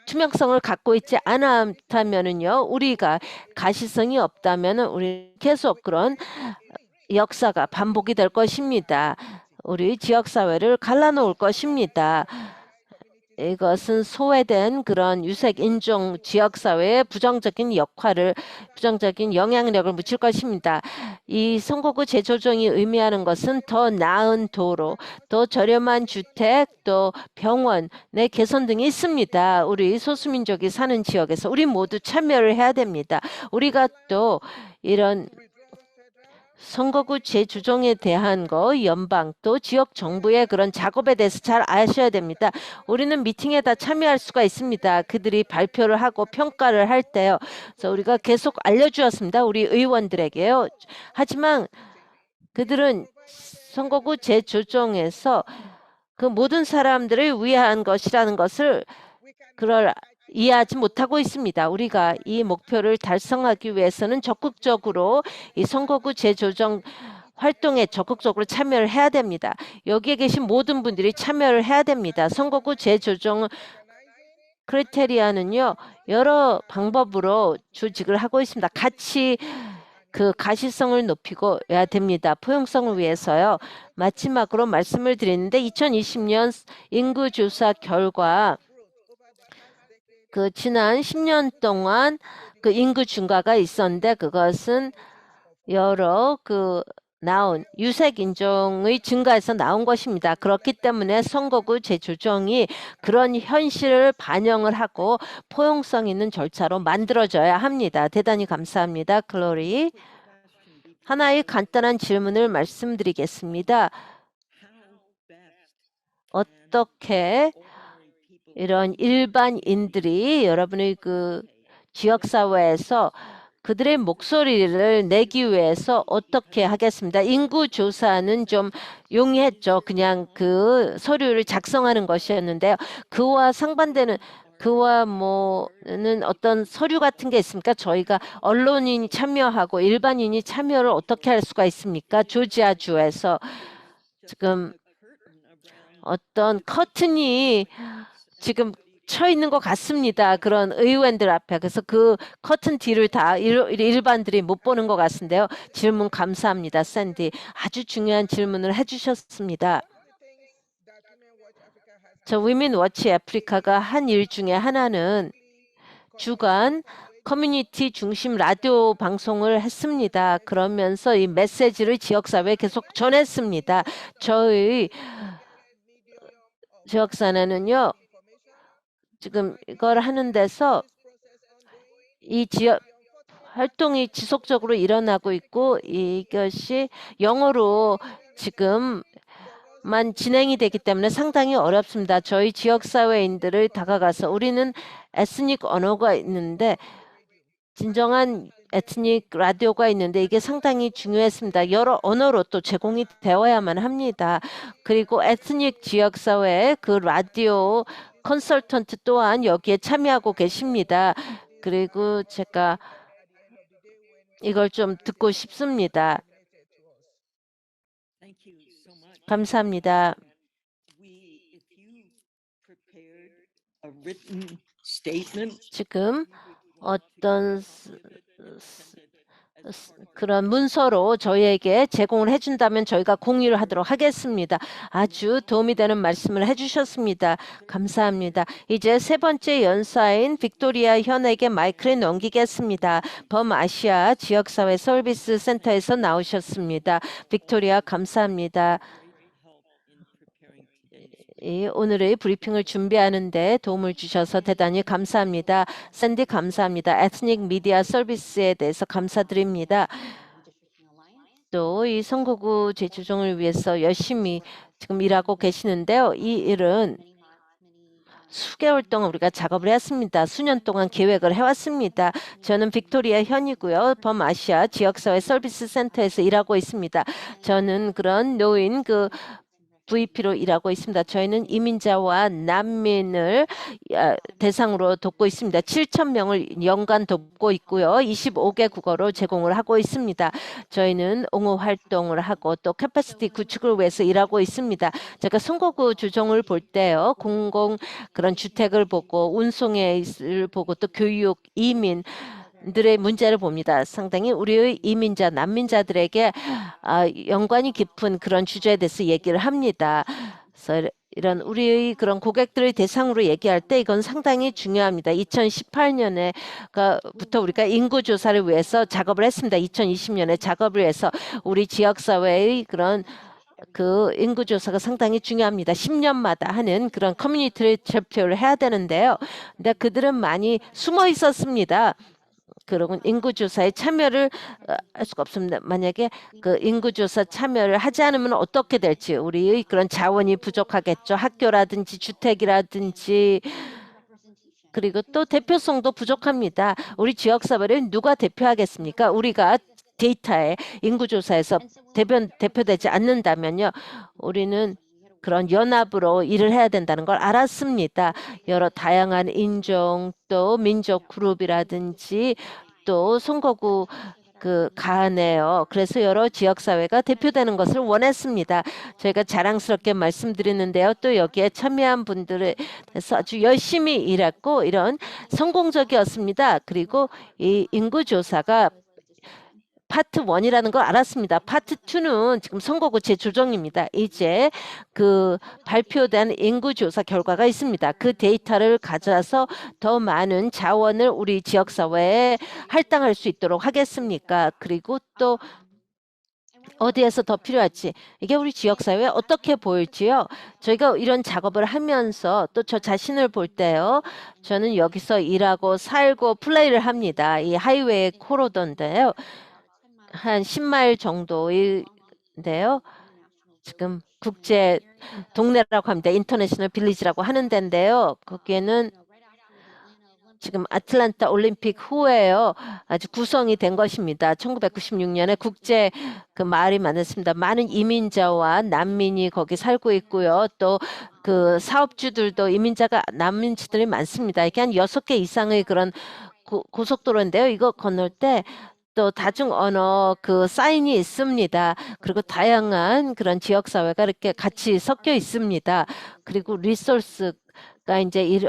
Speaker 1: 투명성을 갖고 있지 않다면은요, 우리가 가시성이 없다면은 우리 계속 그런 역사가 반복이 될 것입니다. 우리 지역사회를 갈라놓을 것입니다. 이것은 소외된 그런 유색 인종 지역사회에 부정적인 영향력을 미칠 것입니다. 이 선거구 재조정이 의미하는 것은 더 나은 도로, 더 저렴한 주택, 또 병원의 개선 등이 있습니다. 우리 소수민족이 사는 지역에서 우리 모두 참여를 해야 됩니다. 우리가 또 이런 선거구 재조정에 대한 연방 또 지역 정부의 그런 작업에 대해서 잘 아셔야 됩니다. 우리는 미팅에 다 참여할 수가 있습니다. 그들이 발표를 하고 평가를 할 때요. 그래서 우리가 계속 알려주었습니다. 우리 의원들에게요. 하지만 그들은 선거구 재조정에서 그 모든 사람들을 위한 것이라는 것을 이해하지 못하고 있습니다. 우리가 이 목표를 달성하기 위해서는 적극적으로 이 선거구 재조정 활동에 적극적으로 참여를 해야 됩니다. 여기에 계신 모든 분들이 참여를 해야 됩니다. 선거구 재조정 크리테리아는요, 여러 방법으로 조직을 하고 있습니다. 같이 그 가시성을 높이고 해야 됩니다. 포용성을 위해서요. 마지막으로 말씀을 드리는데 2020년 인구조사 결과 그 지난 10년 동안 그 인구 증가가 있었는데 그것은 여러 나온 유색 인종의 증가에서 나온 것입니다. 그렇기 때문에 선거구 재조정이 그런 현실을 반영을 하고 포용성 있는 절차로 만들어져야 합니다. 대단히 감사합니다. 글로리. 하나의 간단한 질문을 말씀드리겠습니다. 어떻게 이런 일반인들이 여러분의 그 지역사회에서 그들의 목소리를 내기 위해서 어떻게 하겠습니다. 인구조사는 좀 용이했죠. 그냥 그 서류를 작성하는 것이었는데요. 그와 상반되는 는 어떤 서류 같은 게 있습니까? 저희가 언론인이 참여하고 일반인이 참여를 어떻게 할 수가 있습니까? 조지아주에서 지금 어떤 커튼이 지금 쳐 있는 것 같습니다. 그런 의원들 앞에. 그래서 그 커튼 뒤를 다 일반들이 못 보는 것 같은데요. 질문 감사합니다. 샌디. 아주 중요한 질문을 해주셨습니다. 저 위민 워치 아프리카가 한 일 중에 하나는 주간 커뮤니티 중심 라디오 방송을 했습니다. 그러면서 이 메시지를 지역사회에 계속 전했습니다. 저희 지역사회는요. 지금 이걸 하는 데서 이 지역 활동이 지속적으로 일어나고 있고 이것이 영어로 지금만 진행이 되기 때문에 상당히 어렵습니다. 저희 지역사회인들을 다가가서 우리는 에스닉 언어가 있는데 진정한 에트닉 라디오가 있는데 이게 상당히 중요했습니다. 여러 언어로 또 제공이 되어야만 합니다. 그리고 에트닉 지역사회의 그 라디오 컨설턴트 또한 여기에 참여하고 계십니다. 그리고 제가 이걸 좀 듣고 싶습니다. 감사합니다. 지금 어떤 그런 문서로 저희에게 제공을 해준다면 저희가 공유를 하도록 하겠습니다. 아주 도움이 되는 말씀을 해주셨습니다. 감사합니다. 이제 세 번째 연사인 빅토리아 현에게 마이크를 넘기겠습니다. 범아시아 지역사회 서비스 센터에서 나오셨습니다. 빅토리아 감사합니다. 오늘의 브리핑을 준비하는데 도움을 주셔서 대단히 감사합니다. 샌디 감사합니다. 에스닉 미디어 서비스에 대해서 감사드립니다. 또 이 선거구 재조정을 위해서 열심히 지금 일하고 계시는데요. 이 일은 수개월 동안 우리가 작업을 했습니다. 수년 동안 계획을 해왔습니다. 저는 빅토리아 현이고요. 범아시아 지역사회 서비스 센터에서 일하고 있습니다. 저는 그런 노인 VP로 일하고 있습니다. 저희는 이민자와 난민을 대상으로 돕고 있습니다. 7,000명을 연간 돕고 있고요. 25개 국어로 제공을 하고 있습니다. 저희는 옹호 활동을 하고 또 캐파시티 구축을 위해서 일하고 있습니다. 제가 선거구 조정을 볼 때요. 공공 그런 주택을 보고 운송을 보고 또 교육, 이민 들의 문제를 봅니다. 상당히 우리의 이민자, 난민자들에게 연관이 깊은 그런 주제에 대해서 얘기를 합니다. 그래서 이런 우리의 그런 고객들의 대상으로 얘기할 때 이건 상당히 중요합니다. 2018년에부터 우리가 인구조사를 위해서 작업을 했습니다. 2020년에 작업을 해서 우리 지역사회의 그런 인구조사가 상당히 중요합니다. 10년마다 하는 그런 커뮤니티를 발표를 해야 되는데요. 근데 그들은 많이 숨어 있었습니다. 그런 인구조사에 참여를 할 수가 없습니다. 만약에 인구조사 참여를 하지 않으면 어떻게 될지 우리의 그런 자원이 부족하겠죠. 학교라든지 주택이라든지 그리고 또 대표성도 부족합니다. 우리 지역사회를 누가 대표하겠습니까? 우리가 데이터에 인구조사에서 대표되지 않는다면요. 우리는 그런 연합으로 일을 해야 된다는 걸 알았습니다. 여러 다양한 인종 또 민족 그룹이라든지 또 선거구 가네요. 그래서 여러 지역사회가 대표되는 것을 원했습니다. 저희가 자랑스럽게 말씀드리는데요. 또 여기에 참여한 분들에 대해서 아주 열심히 일했고 이런 성공적이었습니다. 그리고 이 인구조사가 파트 1이라는 걸 알았습니다. 파트 2는 지금 선거구 재조정입니다. 이제 발표된 인구조사 결과가 있습니다. 그 데이터를 가져와서 더 많은 자원을 우리 지역사회에 할당할 수 있도록 하겠습니까? 그리고 또 어디에서 더 필요할지 이게 우리 지역사회에 어떻게 보일지요. 저희가 이런 작업을 하면서 또 저 자신을 볼 때요. 저는 여기서 일하고 살고 플레이를 합니다. 이 하이웨이 코리도인데요. 한 10마일 정도인데요. 지금 국제 동네라고 합니다. 인터내셔널 빌리지라고 하는 데인데요. 거기에는 지금 아틀란타 올림픽 후에요. 아주 구성이 된 것입니다. 1996년에 국제 마을이 만났습니다. 많은 이민자와 난민이 거기 살고 있고요. 또 사업주들도 이민자가 난민지들이 많습니다. 이게 한 6개 이상의 그런 고속도로인데요. 이거 건널 때 또 다중 언어 사인이 있습니다. 그리고 다양한 그런 지역 사회가 이렇게 같이 섞여 있습니다. 그리고 리소스가 이제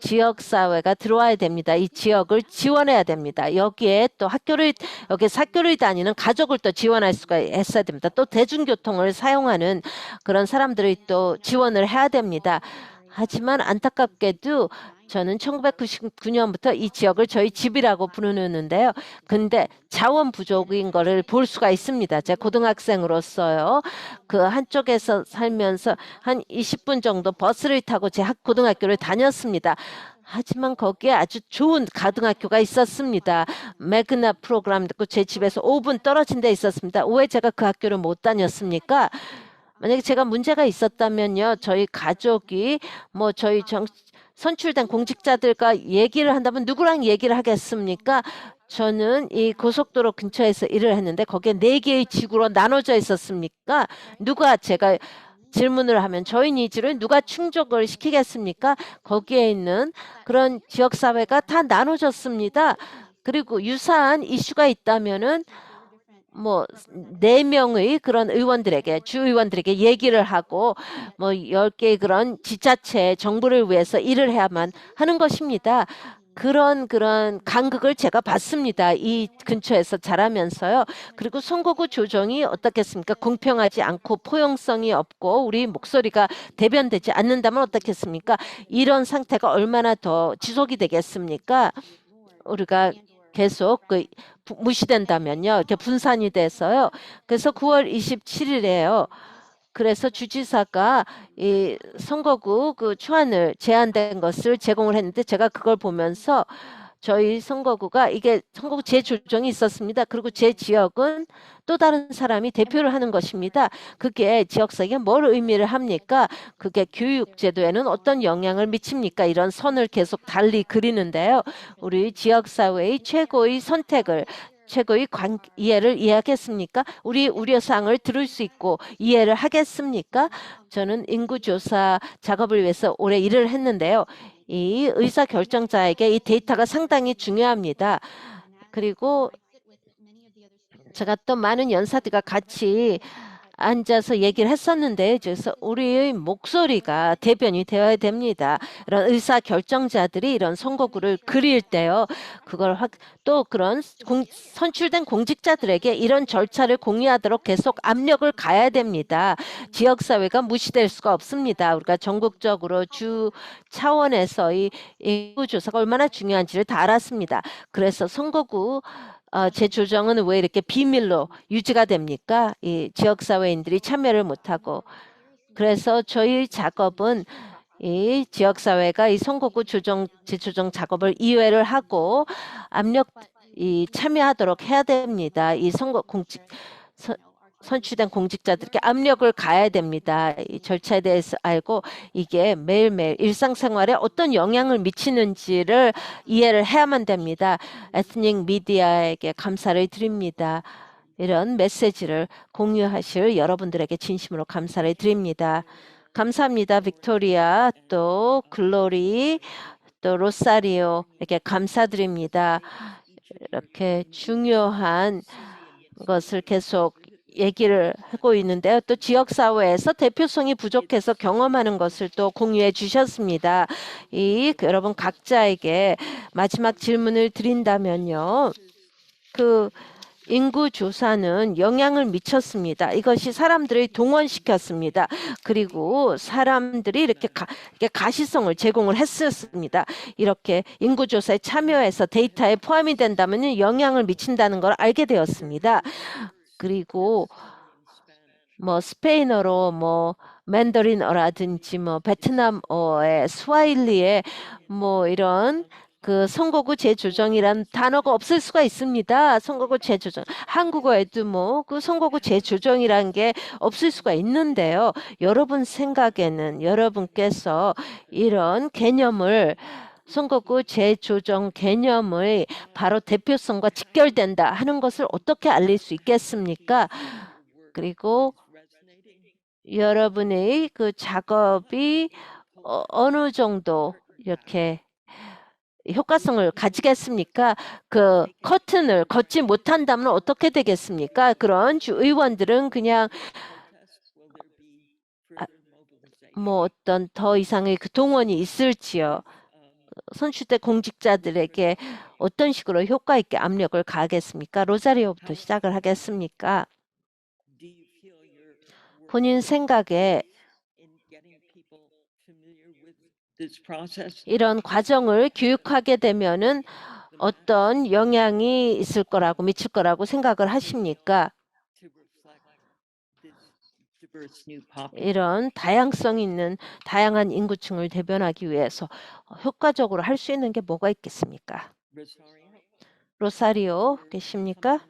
Speaker 1: 지역 사회가 들어와야 됩니다. 이 지역을 지원해야 됩니다. 여기에 또 여기서 학교를 다니는 가족을 또 지원할 수가 있어야 됩니다. 또 대중교통을 사용하는 그런 사람들이 또 지원을 해야 됩니다. 하지만 안타깝게도 저는 1999년부터 이 지역을 저희 집이라고 부르는데요. 근데 자원 부족인 거를 볼 수가 있습니다. 제가 고등학생으로서요. 한쪽에서 살면서 한 20분 정도 버스를 타고 제 고등학교를 다녔습니다. 하지만 거기에 아주 좋은 고등학교가 있었습니다. 매그나 프로그램 듣고 제 집에서 5분 떨어진 데 있었습니다. 왜 제가 그 학교를 못 다녔습니까? 만약에 제가 문제가 있었다면요. 저희 가족이 저희 선출된 공직자들과 얘기를 한다면 누구랑 얘기를 하겠습니까? 저는 이 고속도로 근처에서 일을 했는데 거기에 4개의 지구로 나눠져 있었습니까? 제가 질문을 하면 저희 니즈를 누가 충족을 시키겠습니까? 거기에 있는 그런 지역사회가 다 나눠졌습니다. 그리고 유사한 이슈가 있다면은 4명의 그런 주의원들에게 얘기를 하고 10개의 그런 지자체 정부를 위해서 일을 해야만 하는 것입니다. 그런 간극을 제가 봤습니다. 이 근처에서 자라면서요. 그리고 선거구 조정이 어떻겠습니까? 공평하지 않고 포용성이 없고 우리 목소리가 대변되지 않는다면 어떻겠습니까? 이런 상태가 얼마나 더 지속이 되겠습니까? 우리가 계속 무시된다면요. 이렇게 분산이 돼서요. 그래서 9월 27일에요. 그래서 주지사가 이 선거구 초안을 제안된 것을 제공을 했는데 제가 그걸 보면서 저희 선거구가 이게 선거구 재조정이 있었습니다. 그리고 제 지역은 또 다른 사람이 대표를 하는 것입니다. 그게 지역사회에 뭘 의미를 합니까? 그게 교육제도에는 어떤 영향을 미칩니까? 이런 선을 계속 달리 그리는데요. 우리 지역사회의 최고의 선택을 최고의 이해를 이해하겠습니까? 우리 우려사항을 들을 수 있고 이해를 하겠습니까? 저는 인구조사 작업을 위해서 오래 일을 했는데요. 이 의사결정자에게 이 데이터가 상당히 중요합니다. 그리고 제가 또 많은 연사들과 같이 앉아서 얘기를 했었는데 그래서 우리의 목소리가 대변이 되어야 됩니다. 이런 의사결정자들이 이런 선거구를 그릴 때요. 그걸 또 그런 선출된 공직자들에게 이런 절차를 공유하도록 계속 압력을 가야 됩니다. 지역사회가 무시될 수가 없습니다. 우리가 전국적으로 주 차원에서의 인구조사가 얼마나 중요한지를 다 알았습니다. 그래서 선거구 재조정은 왜 이렇게 비밀로 유지가 됩니까? 이 지역사회인들이 참여를 못하고. 그래서 저희 작업은 이 지역사회가 이 선거구 재조정 작업을 이해를 하고 참여하도록 해야 됩니다. 이 선출된 공직자들께 압력을 가야 됩니다. 이 절차에 대해서 알고 이게 매일매일 일상생활에 어떤 영향을 미치는지를 이해를 해야만 됩니다. 에스닉 미디어에게 감사를 드립니다. 이런 메시지를 공유하실 여러분들에게 진심으로 감사를 드립니다. 감사합니다. 빅토리아, 또 글로리, 또 로사리오 이렇게 감사드립니다. 이렇게 중요한 것을 계속 얘기를 하고 있는데요. 또 지역사회에서 대표성이 부족해서 경험하는 것을 또 공유해 주셨습니다. 여러분 각자에게 마지막 질문을 드린다면요. 인구조사는 영향을 미쳤습니다. 이것이 사람들을 동원시켰습니다. 그리고 사람들이 이렇게 가시성을 제공을 했었습니다. 이렇게 인구조사에 참여해서 데이터에 포함이 된다면 영향을 미친다는 걸 알게 되었습니다. 그리고 스페인어로 맨더린어라든지 베트남어의 스와힐리에 이런 선거구 재조정이란 단어가 없을 수가 있습니다. 선거구 재조정. 한국어에도 선거구 재조정이란 게 없을 수가 있는데요. 여러분 생각에는 여러분께서 이런 개념을 선거구 재조정 개념의 바로 대표성과 직결된다 하는 것을 어떻게 알릴 수 있겠습니까? 그리고 여러분의 작업이 어느 정도 이렇게 효과성을 가지겠습니까? 커튼을 걷지 못한다면 어떻게 되겠습니까? 그런 주 의원들은 그냥 어떤 더 이상의 동원이 있을지요. 선출된 공직자들에게 어떤 식으로 효과 있게 압력을 가하겠습니까? 로자리오부터 시작을 하겠습니까? 본인 생각에 이런 과정을 교육하게 되면은 어떤 영향이 미칠 거라고 생각을 하십니까? 이런 다양성 있는 다양한 인구층을 대변하기 위해서 효과적으로 할 수 있는 게 뭐가 있겠습니까? 로사리오 계십니까?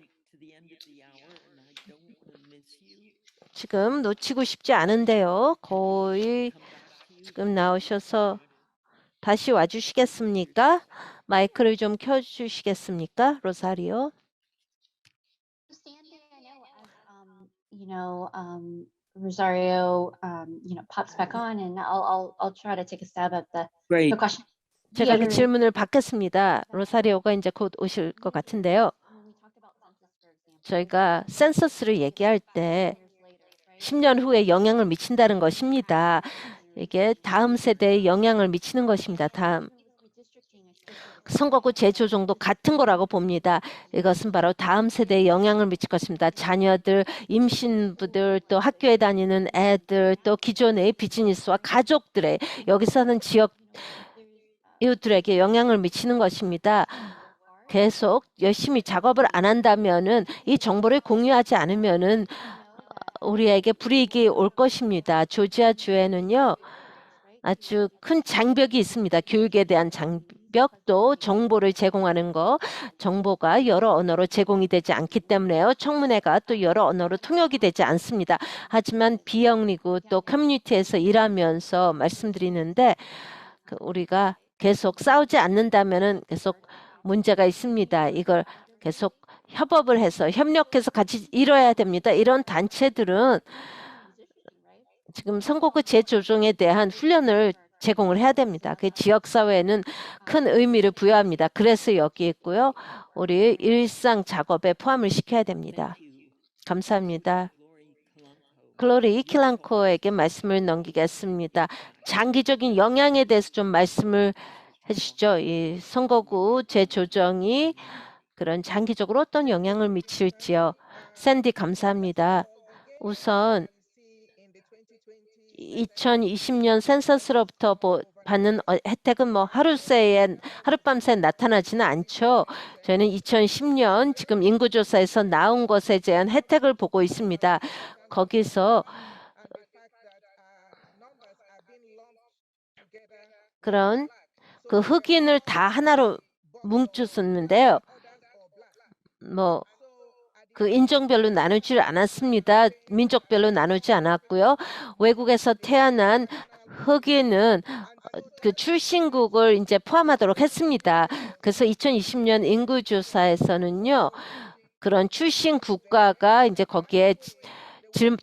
Speaker 1: 지금 놓치고 싶지 않은데요. 거의 지금 나오셔서 다시 와주시겠습니까? 마이크를 좀 켜주시겠습니까? 로사리오.
Speaker 6: Rosario, pops back on, and I'll try to take a stab at the
Speaker 2: Great.
Speaker 6: question.
Speaker 1: 제가 그 질문을 받겠습니다. 로사리오가 이제 곧 오실 것 같은데요. 저희가 센서스를 얘기할 때 10년 후에 영향을 미친다는 것입니다. 이게 다음 세대에 영향을 미치는 것입니다. 선거구 재조정도 같은 거라고 봅니다. 이것은 바로 다음 세대에 영향을 미칠 것입니다. 자녀들, 임신부들, 또 학교에 다니는 애들, 또 기존의 비즈니스와 가족들의 여기 사는 지역 이웃들에게 영향을 미치는 것입니다. 계속 열심히 작업을 안 한다면은 이 정보를 공유하지 않으면은 우리에게 불이익이 올 것입니다. 조지아 주에는요 아주 큰 장벽이 있습니다. 교육에 대한 장벽도 정보를 제공하는 거, 정보가 여러 언어로 제공이 되지 않기 때문에요. 청문회가 또 여러 언어로 통역이 되지 않습니다. 하지만 비영리고 또 커뮤니티에서 일하면서 말씀드리는데 우리가 계속 싸우지 않는다면은 계속 문제가 있습니다. 이걸 계속 협업을 해서 협력해서 같이 이뤄야 됩니다. 이런 단체들은 지금 선거구 재조정에 대한 훈련을 제공을 해야 됩니다. 그 지역사회에는 큰 의미를 부여합니다. 그래서 여기 있고요. 우리 일상 작업에 포함을 시켜야 됩니다. 감사합니다. 글로리 킬랑코에게 말씀을 넘기겠습니다. 장기적인 영향에 대해서 좀 말씀을 해주시죠. 이 선거구 재조정이 그런 장기적으로 어떤 영향을 미칠지요. 샌디 감사합니다. 우선 2020년 센서스로부터 받는 혜택은 뭐 하룻밤새 나타나지는 않죠. 저희는 2010년 지금 인구조사에서 나온 것에 대한 혜택을 보고 있습니다. 거기서 그런 그 흑인을 다 하나로 뭉쳤었는데요. 뭐 그 인종별로 나누지 않았습니다. 민족별로 나누지 않았고요. 외국에서 태어난 흑인은 그 출신국을 이제 포함하도록 했습니다. 그래서 2020년 인구조사에서는요. 그런 출신 국가가 이제 거기에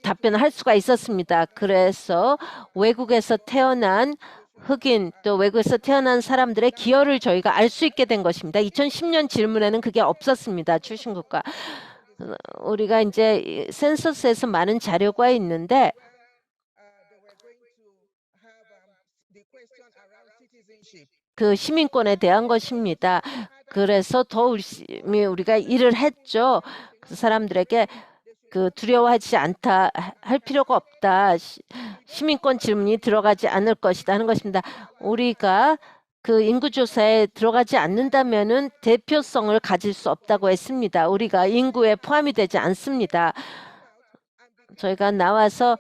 Speaker 1: 답변을 할 수가 있었습니다. 그래서 외국에서 태어난 흑인 또 외국에서 태어난 사람들의 기여를 저희가 알 수 있게 된 것입니다. 2010년 질문에는 그게 없었습니다. 출신 국가. 우리가 이제 센서스에서 많은 자료가 있는데 그 시민권에 대한 것입니다. 그래서 더 열심히 우리가 일을 했죠. 그 사람들에게 그 두려워하지 않다, 할 필요가 없다, 시민권 질문이 들어가지 않을 것이다 하는 것입니다. 우리가 그 인구조사에 들어가지 않는다면은 대표성을 가질 수 없다고 했습니다. 우리가 인구에 포함이 되지 않습니다. 저희가 나와서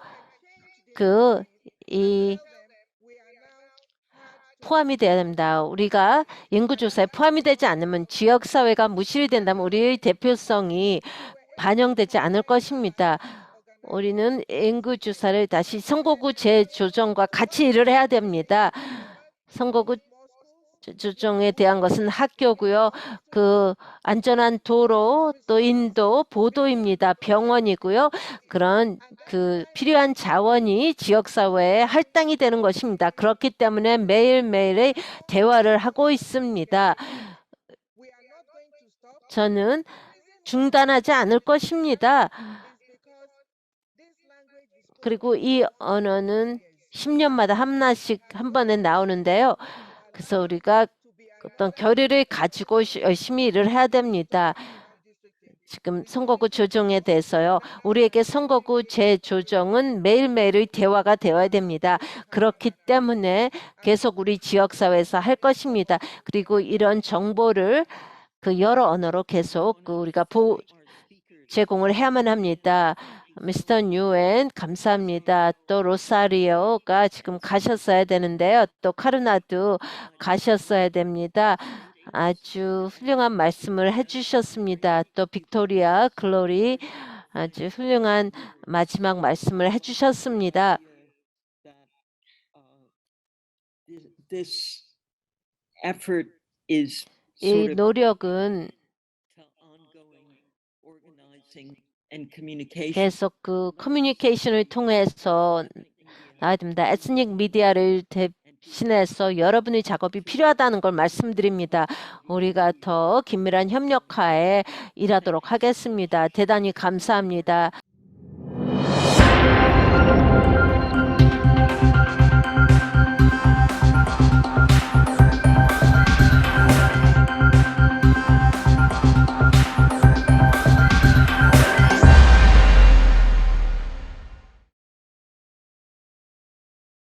Speaker 1: 포함이 돼야 됩니다. 우리가 인구조사에 포함이 되지 않으면 지역사회가 무시를 된다면 우리의 대표성이 반영되지 않을 것입니다. 우리는 인구조사를 다시 선거구 재조정과 같이 일을 해야 됩니다. 선거구 조정에 대한 것은 학교고요. 그 안전한 도로, 또 인도, 보도입니다. 병원이고요. 그런 그 필요한 자원이 지역사회에 할당이 되는 것입니다. 그렇기 때문에 매일매일의 대화를 하고 있습니다. 저는 중단하지 않을 것입니다. 그리고 이 언어는 10년마다 하나씩 한 번에 나오는데요. 그래서 우리가 어떤 결의를 가지고 열심히 일을 해야 됩니다. 지금 선거구 조정에 대해서요. 우리에게 선거구 재조정은 매일매일의 대화가 되어야 됩니다. 그렇기 때문에 계속 우리 지역사회에서 할 것입니다. 그리고 이런 정보를 그 여러 언어로 계속 우리가 제공을 해야만 합니다. 미스터 뉴엔 감사합니다. 또 로사리오가 지금 가셨어야 되는데요. 또 카르나도 가셨어야 됩니다. 아주 훌륭한 말씀을 해주셨습니다. 또 빅토리아, 글로리 아주 훌륭한 마지막 말씀을 해주셨습니다.
Speaker 2: This effort is
Speaker 1: 이
Speaker 2: sort of
Speaker 1: 노력은
Speaker 2: to ongoing organizing and communication.
Speaker 1: 계속 그 커뮤니케이션을 통해서 나와야 됩니다. 에스닉 미디어를 대신해서 여러분의 작업이 필요하다는 걸 말씀드립니다. 우리가 더 긴밀한 협력하에 일하도록 하겠습니다. 대단히 감사합니다.